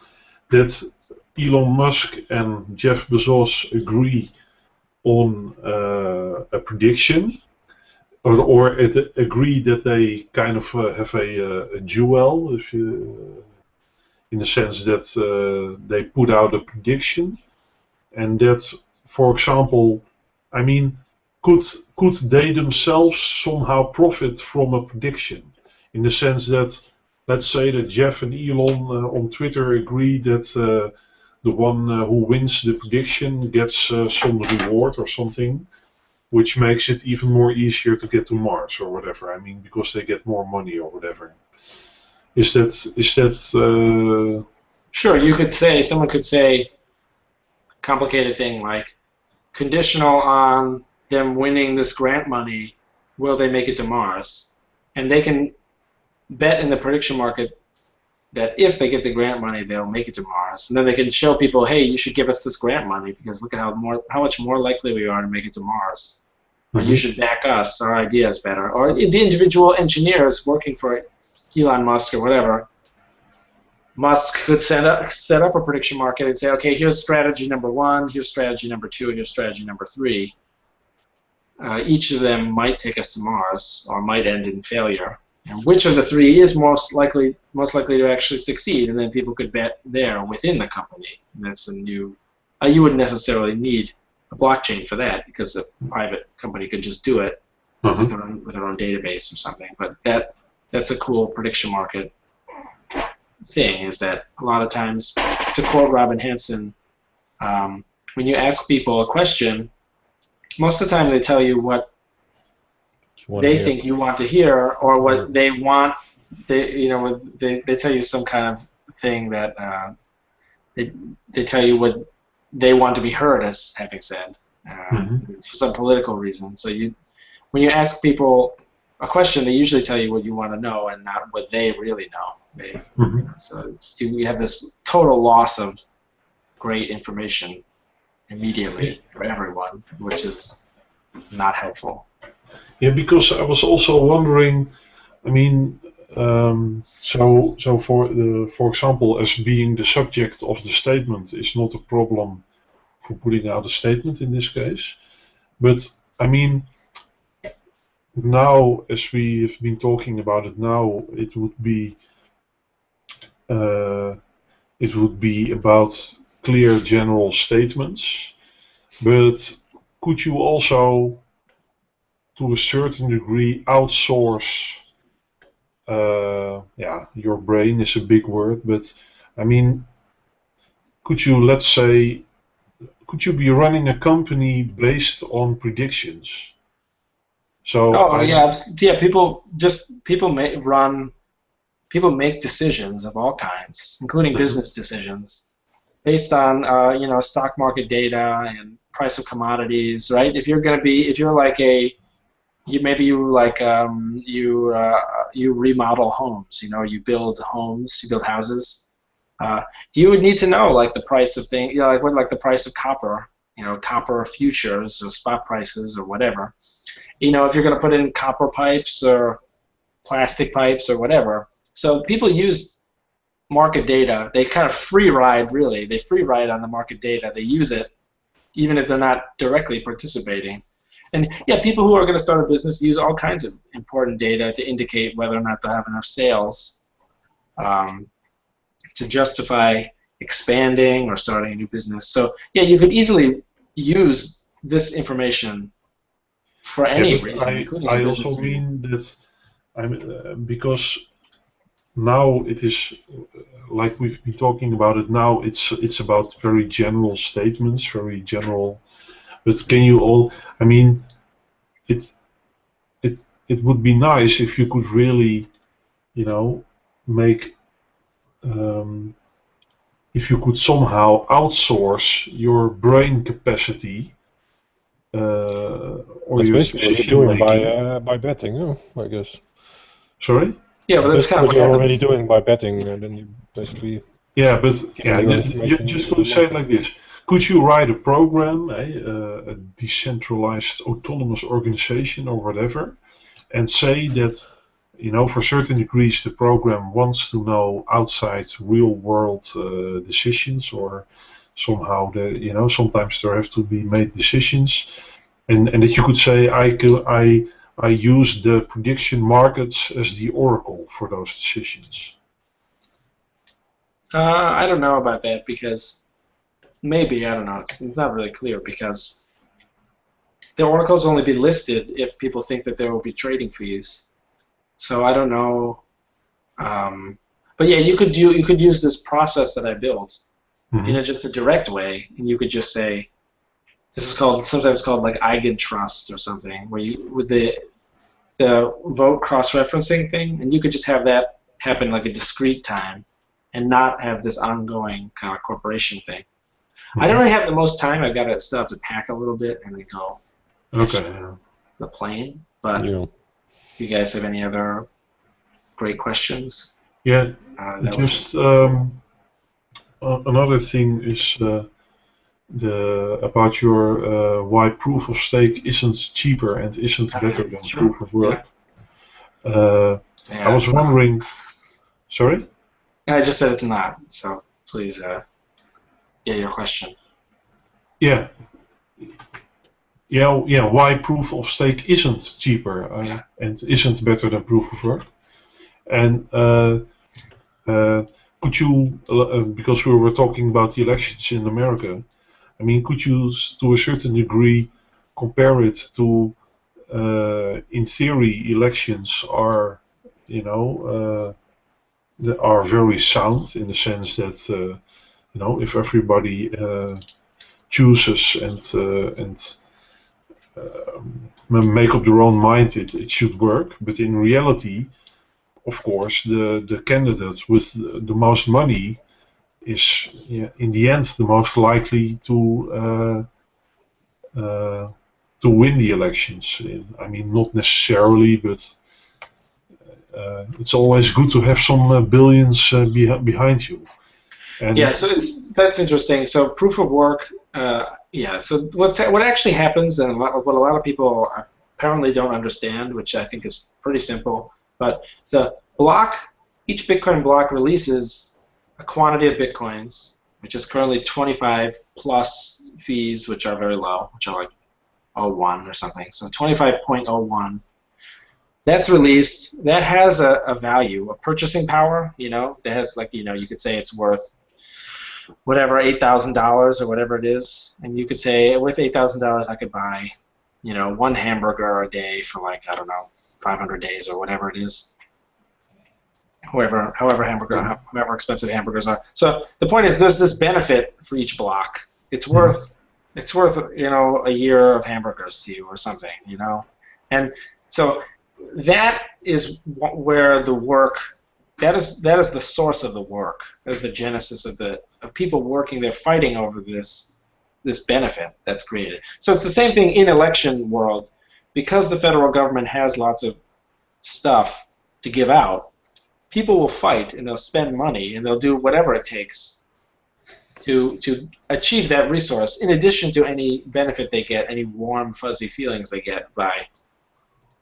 that Elon Musk and Jeff Bezos agree on a prediction, or agree that they kind of have a duel, in the sense that they put out a prediction, and that, for example, could they themselves somehow profit from a prediction, in the sense that, let's say that Jeff and Elon on Twitter agree that the one who wins the prediction gets some reward or something, which makes it even more easier to get to Mars or whatever. Because they get more money or whatever. Is that? Sure, someone could say, complicated thing like, conditional on them winning this grant money, will they make it to Mars? And they can bet in the prediction market that if they get the grant money, they'll make it to Mars. And then they can show people, hey, you should give us this grant money because look at how much more likely we are to make it to Mars. Or you should back us, our idea is better. Or the individual engineers working for Elon Musk or whatever, Musk could set up a prediction market and say, okay, here's strategy number 1, here's strategy number 2, and here's strategy number 3. each of them might take us to Mars or might end in failure. And which of the three is most likely to actually succeed? And then people could bet there within the company. And that's a new. You wouldn't necessarily need a blockchain for that because a private company could just do it with their own database or something. But that's a cool prediction market thing. Is that a lot of times, to quote Robin Hanson, when you ask people a question, most of the time they tell you what they think you want to hear, or what they want. They tell you some kind of thing that they tell you what they want to be heard as having said for some political reason. So when you ask people a question, they usually tell you what you want to know and not what they really know. So you have this total loss of great information immediately for everyone, which is not helpful. Yeah, because I was also wondering. I mean, so for example, as being the subject of the statement is not a problem for putting out a statement in this case, but I mean, now as we have been talking about it now, it would be about clear general statements, but could you also, to a certain degree, outsource? Your brain is a big word, but I mean, could you, let's say, could you be running a company based on predictions? So people make decisions of all kinds, including business decisions, based on stock market data and price of commodities, right? If you're like you remodel homes, you build homes, you build houses. You would need to know like the price of things, like the price of copper, copper futures or spot prices or whatever. If you're going to put in copper pipes or plastic pipes or whatever. So people use market data. They kind of free ride, really. They free ride on the market data. They use it even if they're not directly participating. And yeah, people who are going to start a business use all kinds of important data to indicate whether or not they'll have enough sales to justify expanding or starting a new business. So yeah, you could easily use this information for any reason, including I a business also reason. mean that because now it is like we've been talking about it now. It's about very general statements, very general. But can you all? I mean, it would be nice if you could really, make if you could somehow outsource your brain capacity or that's your basically what decision you're doing making. by betting, I guess. Sorry? Yeah, but that's kind of what you're already doing by betting, and then you basically giving your information. Just to say it like this. Could you write a program, a decentralized autonomous organization or whatever, and say that, for certain degrees the program wants to know outside real world decisions, or somehow sometimes there have to be made decisions, and that you could say I use the prediction markets as the oracle for those decisions. I don't know about that because maybe, I don't know. It's not really clear because the oracles only be listed if people think that there will be trading fees. So I don't know. But yeah, you could use this process that I built in just a direct way, and you could just say, this is sometimes called like eigentrust or something, where you with the vote cross-referencing thing, and you could just have that happen like a discrete time, and not have this ongoing kind of corporation thing. I don't really have the most time. I've got to still have to pack a little bit and then go the plane. But you guys have any other great questions? Yeah, just another thing is about your why proof of stake isn't cheaper and isn't better than proof of work. Yeah. I was wondering. Sorry? I just said it's not. So please, your question. Yeah. why proof of stake isn't cheaper and isn't better than proof of work. And could you, because we were talking about the elections in America, I mean, could you, to a certain degree, compare it to, in theory, elections are, are very sound in the sense that, if everybody chooses and make up their own mind, it should work. But in reality, of course, the candidate with the most money is, in the end, the most likely to win the elections. I mean, not necessarily, but it's always good to have some billions behind you. And so that's interesting. So proof of work, So what actually happens, and what a lot of people apparently don't understand, which I think is pretty simple, but the block, each Bitcoin block releases a quantity of Bitcoins, which is currently 25 plus fees, which are very low, which are like 0.01 or something. So 25.01. That's released. That has a value, a purchasing power. That has, like, you could say it's worth whatever, $8,000 or whatever it is, and you could say with $8,000 I could buy, one hamburger a day for, like, I don't know, 500 days or whatever it is. However expensive hamburgers are. So the point is, there's this benefit for each block. It's worth a year of hamburgers to you or something, and so that is where the work. That is the source of the work. That is the genesis of people working. They're fighting over this benefit that's created. So it's the same thing in election world, because the federal government has lots of stuff to give out. People will fight, and they'll spend money, and they'll do whatever it takes to achieve that resource, in addition to any benefit they get, any warm, fuzzy feelings they get by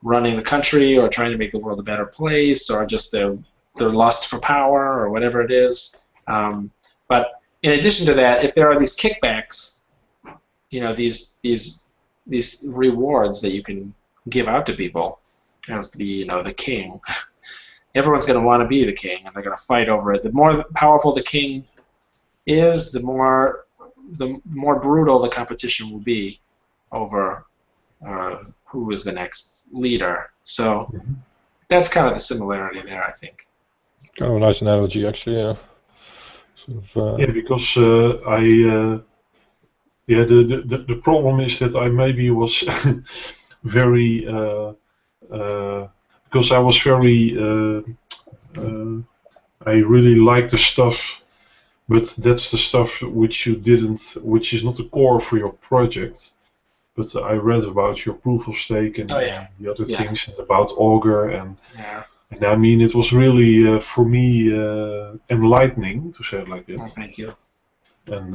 running the country or trying to make the world a better place, or just their lust for power or whatever it is. But in addition to that, if there are these kickbacks, these rewards that you can give out to people as the king, everyone's going to want to be the king, and they're going to fight over it. The more powerful the king is, the more brutal the competition will be over who is the next leader. So that's kind of the similarity there, I think. Oh, nice analogy, actually. Yeah. Because the problem is that I maybe was very because I was very I really like the stuff, but that's the stuff which is not the core for your project. But I read about your proof of stake and the other things, and about Augur, and I mean, it was really for me enlightening, to say it like this. Oh, thank you. And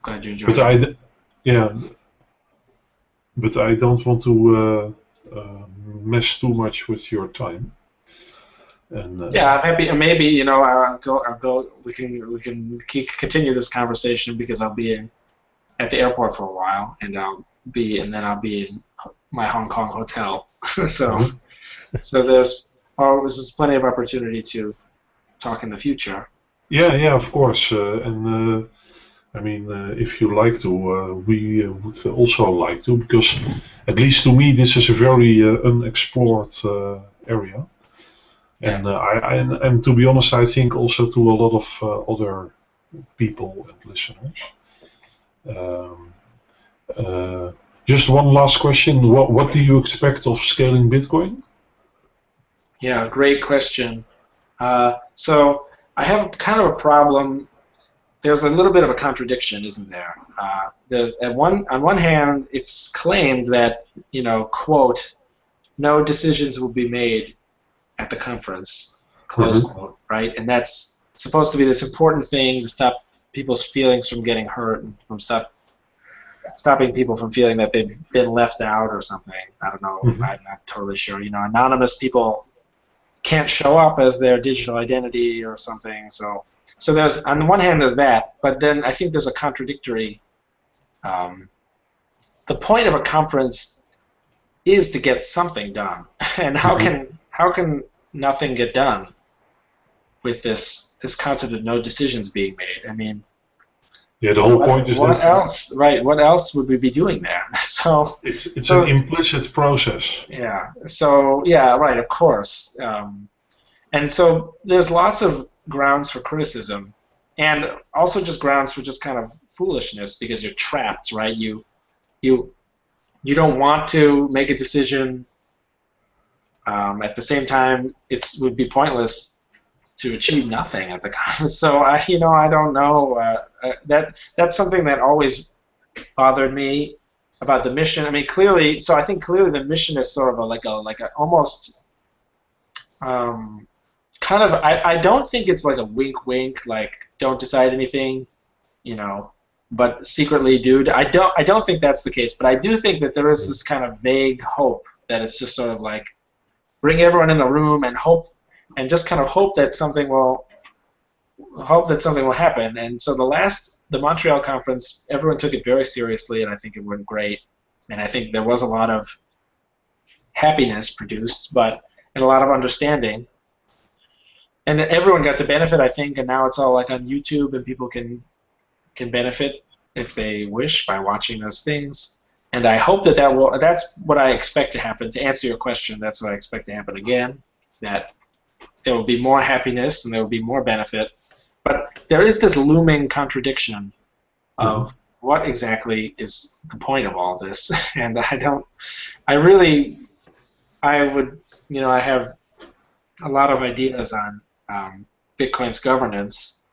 glad you enjoyed it. But I don't want to mess too much with your time. And maybe I'll go. We can continue this conversation, because I'll be at the airport for a while, and I'll be in my Hong Kong hotel. So there's plenty of opportunity to talk in the future. Yeah, of course. And I mean, if you like to, we would also like to, because at least to me this is a very unexplored area. And and to be honest, I think also to a lot of other people and listeners. Just one last question. What do you expect of scaling Bitcoin? Yeah, great question. So I have kind of a problem. There's a little bit of a contradiction, isn't there? On one hand, it's claimed that, quote, no decisions will be made at the conference, close quote, right? And that's supposed to be this important thing to stop people's feelings from getting hurt, and from stopping people from feeling that they've been left out or something. I don't know. I'm not totally sure. Anonymous people can't show up as their digital identity or something. So there's, on the one hand, there's that, but then I think there's a contradictory the point of a conference is to get something done, and how can nothing get done with this concept of no decisions being made? I mean, yeah, the whole point is what that else, right? What else would we be doing there? So it's an implicit process. Yeah. So yeah, right. Of course. And so there's lots of grounds for criticism, and also just grounds for just kind of foolishness because you're trapped, right? You don't want to make a decision. At the same time, it would be pointless to achieve nothing at the conference. So I don't know. That's something that always bothered me about the mission. I mean, clearly. So I think clearly the mission is sort of like a almost. Kind of, I don't think it's like a wink, like don't decide anything, but secretly do. I don't think that's the case, but I do think that there is this kind of vague hope that it's just sort of like bring everyone in the room and just kind of hope that something will happen. And so the Montreal conference, everyone took it very seriously, and I think it went great. And I think there was a lot of happiness produced, and a lot of understanding. And everyone got to benefit, I think, and now it's all like on YouTube, and people can benefit if they wish by watching those things. And I hope that's what I expect to happen. To answer your question, that's what I expect to happen again, that there will be more happiness and there will be more benefit. But there is this looming contradiction of what exactly is the point of all this. And I have a lot of ideas on Bitcoin's governance,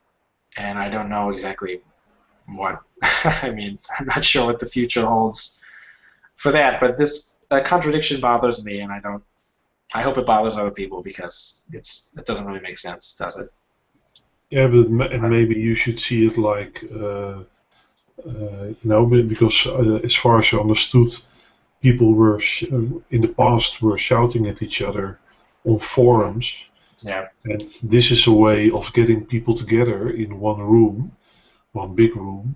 and I don't know exactly what. I mean, I'm not sure what the future holds for that. But this contradiction bothers me, and I hope it bothers other people because it doesn't really make sense, does it? Yeah, but maybe you should see it like because as far as I understood, people were in the past were shouting at each other on forums. Yeah. And this is a way of getting people together in one room, one big room,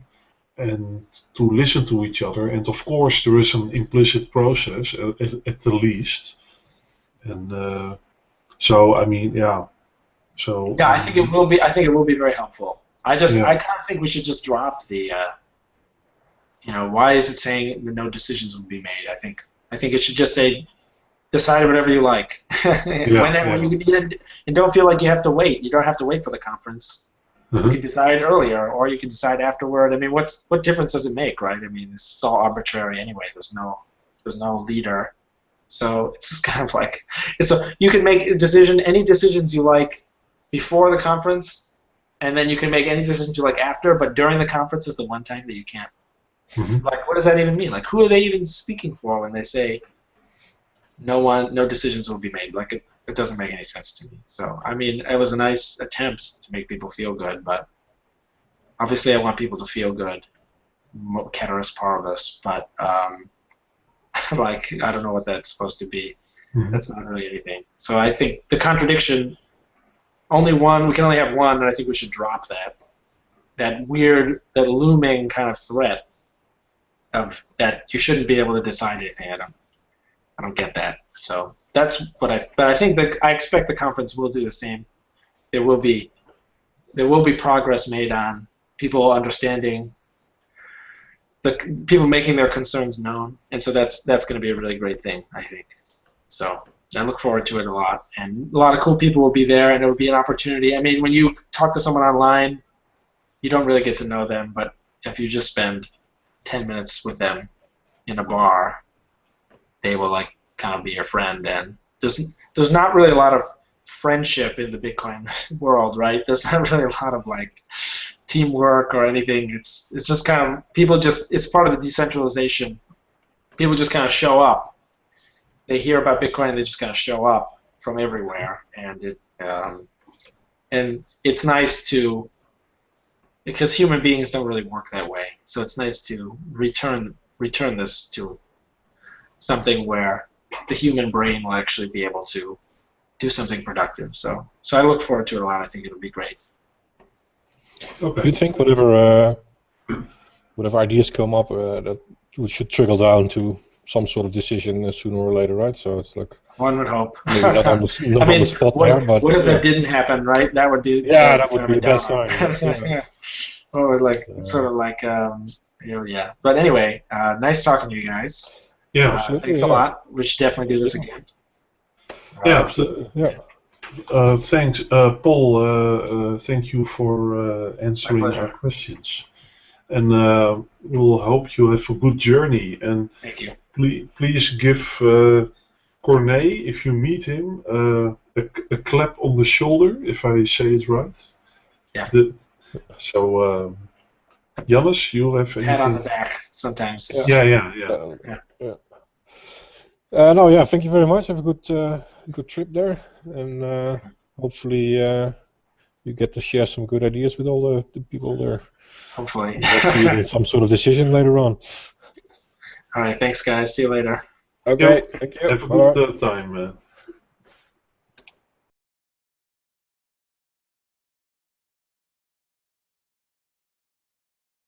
and to listen to each other. And of course, there is an implicit process at the least. And so, I mean, yeah. So yeah, I think it will be. I think it will be very helpful. I kind of think we should just drop the. Why is it saying that no decisions will be made? I think it should just say. Decide whatever you like. When you need it, and don't feel like you have to wait. You don't have to wait for the conference. You can decide earlier, or you can decide afterward. I mean, what difference does it make, right? I mean, this is all arbitrary anyway. There's no leader, so it's just kind of like you can make any decisions you like before the conference, and then you can make any decisions you like after. But during the conference is the one time that you can't. Like, what does that even mean? Like, who are they even speaking for when they say? No decisions will be made. Like it doesn't make any sense to me. So I mean, it was a nice attempt to make people feel good, but obviously I want people to feel good, ceteris paribus. But like I don't know what that's supposed to be. That's not really anything. So I think the contradiction. We can only have one, and I think we should drop that. That looming kind of threat of that you shouldn't be able to decide anything. I don't get that. So that's what but I think that I expect the conference will do the same. There will be progress made on people understanding the people making their concerns known, and so that's going to be a really great thing, I think. So I look forward to it a lot, and a lot of cool people will be there, and it will be an opportunity. I mean, when you talk to someone online, you don't really get to know them, but if you just spend 10 minutes with them in a bar, they will like kind of be your friend, and there's not really a lot of friendship in the Bitcoin world, right? There's not really a lot of like teamwork or anything. It's just kind of it's part of the decentralization. People just kind of show up. They hear about Bitcoin and they just kind of show up from everywhere, and it's nice because human beings don't really work that way. So it's nice to return this to something where the human brain will actually be able to do something productive. So I look forward to it a lot. I think it'll be great. Okay. Do you think whatever ideas come up that which should trickle down to some sort of decision sooner or later, right? So it's like one would hope. maybe not on the, not on the spot there, but what if that didn't happen, right? That would be that would be the best time. Yeah. Or like sort of like yeah. But anyway, nice talking to you guys. Yeah, thanks a lot. We should definitely do this again. Thanks, Paul. Thank you for answering our questions, and we'll hope you have a good journey. And thank you. Please give Corné, if you meet him, a clap on the shoulder, if I say it right. Yeah. So, Jannes, you have anything? Pat on the back sometimes. Yeah. Thank you very much. Have a good trip there, and hopefully you get to share some good ideas with all the people there. Hopefully. Let's see in some sort of decision later on. All right, thanks guys. See you later. Okay, thank you. Have a good time.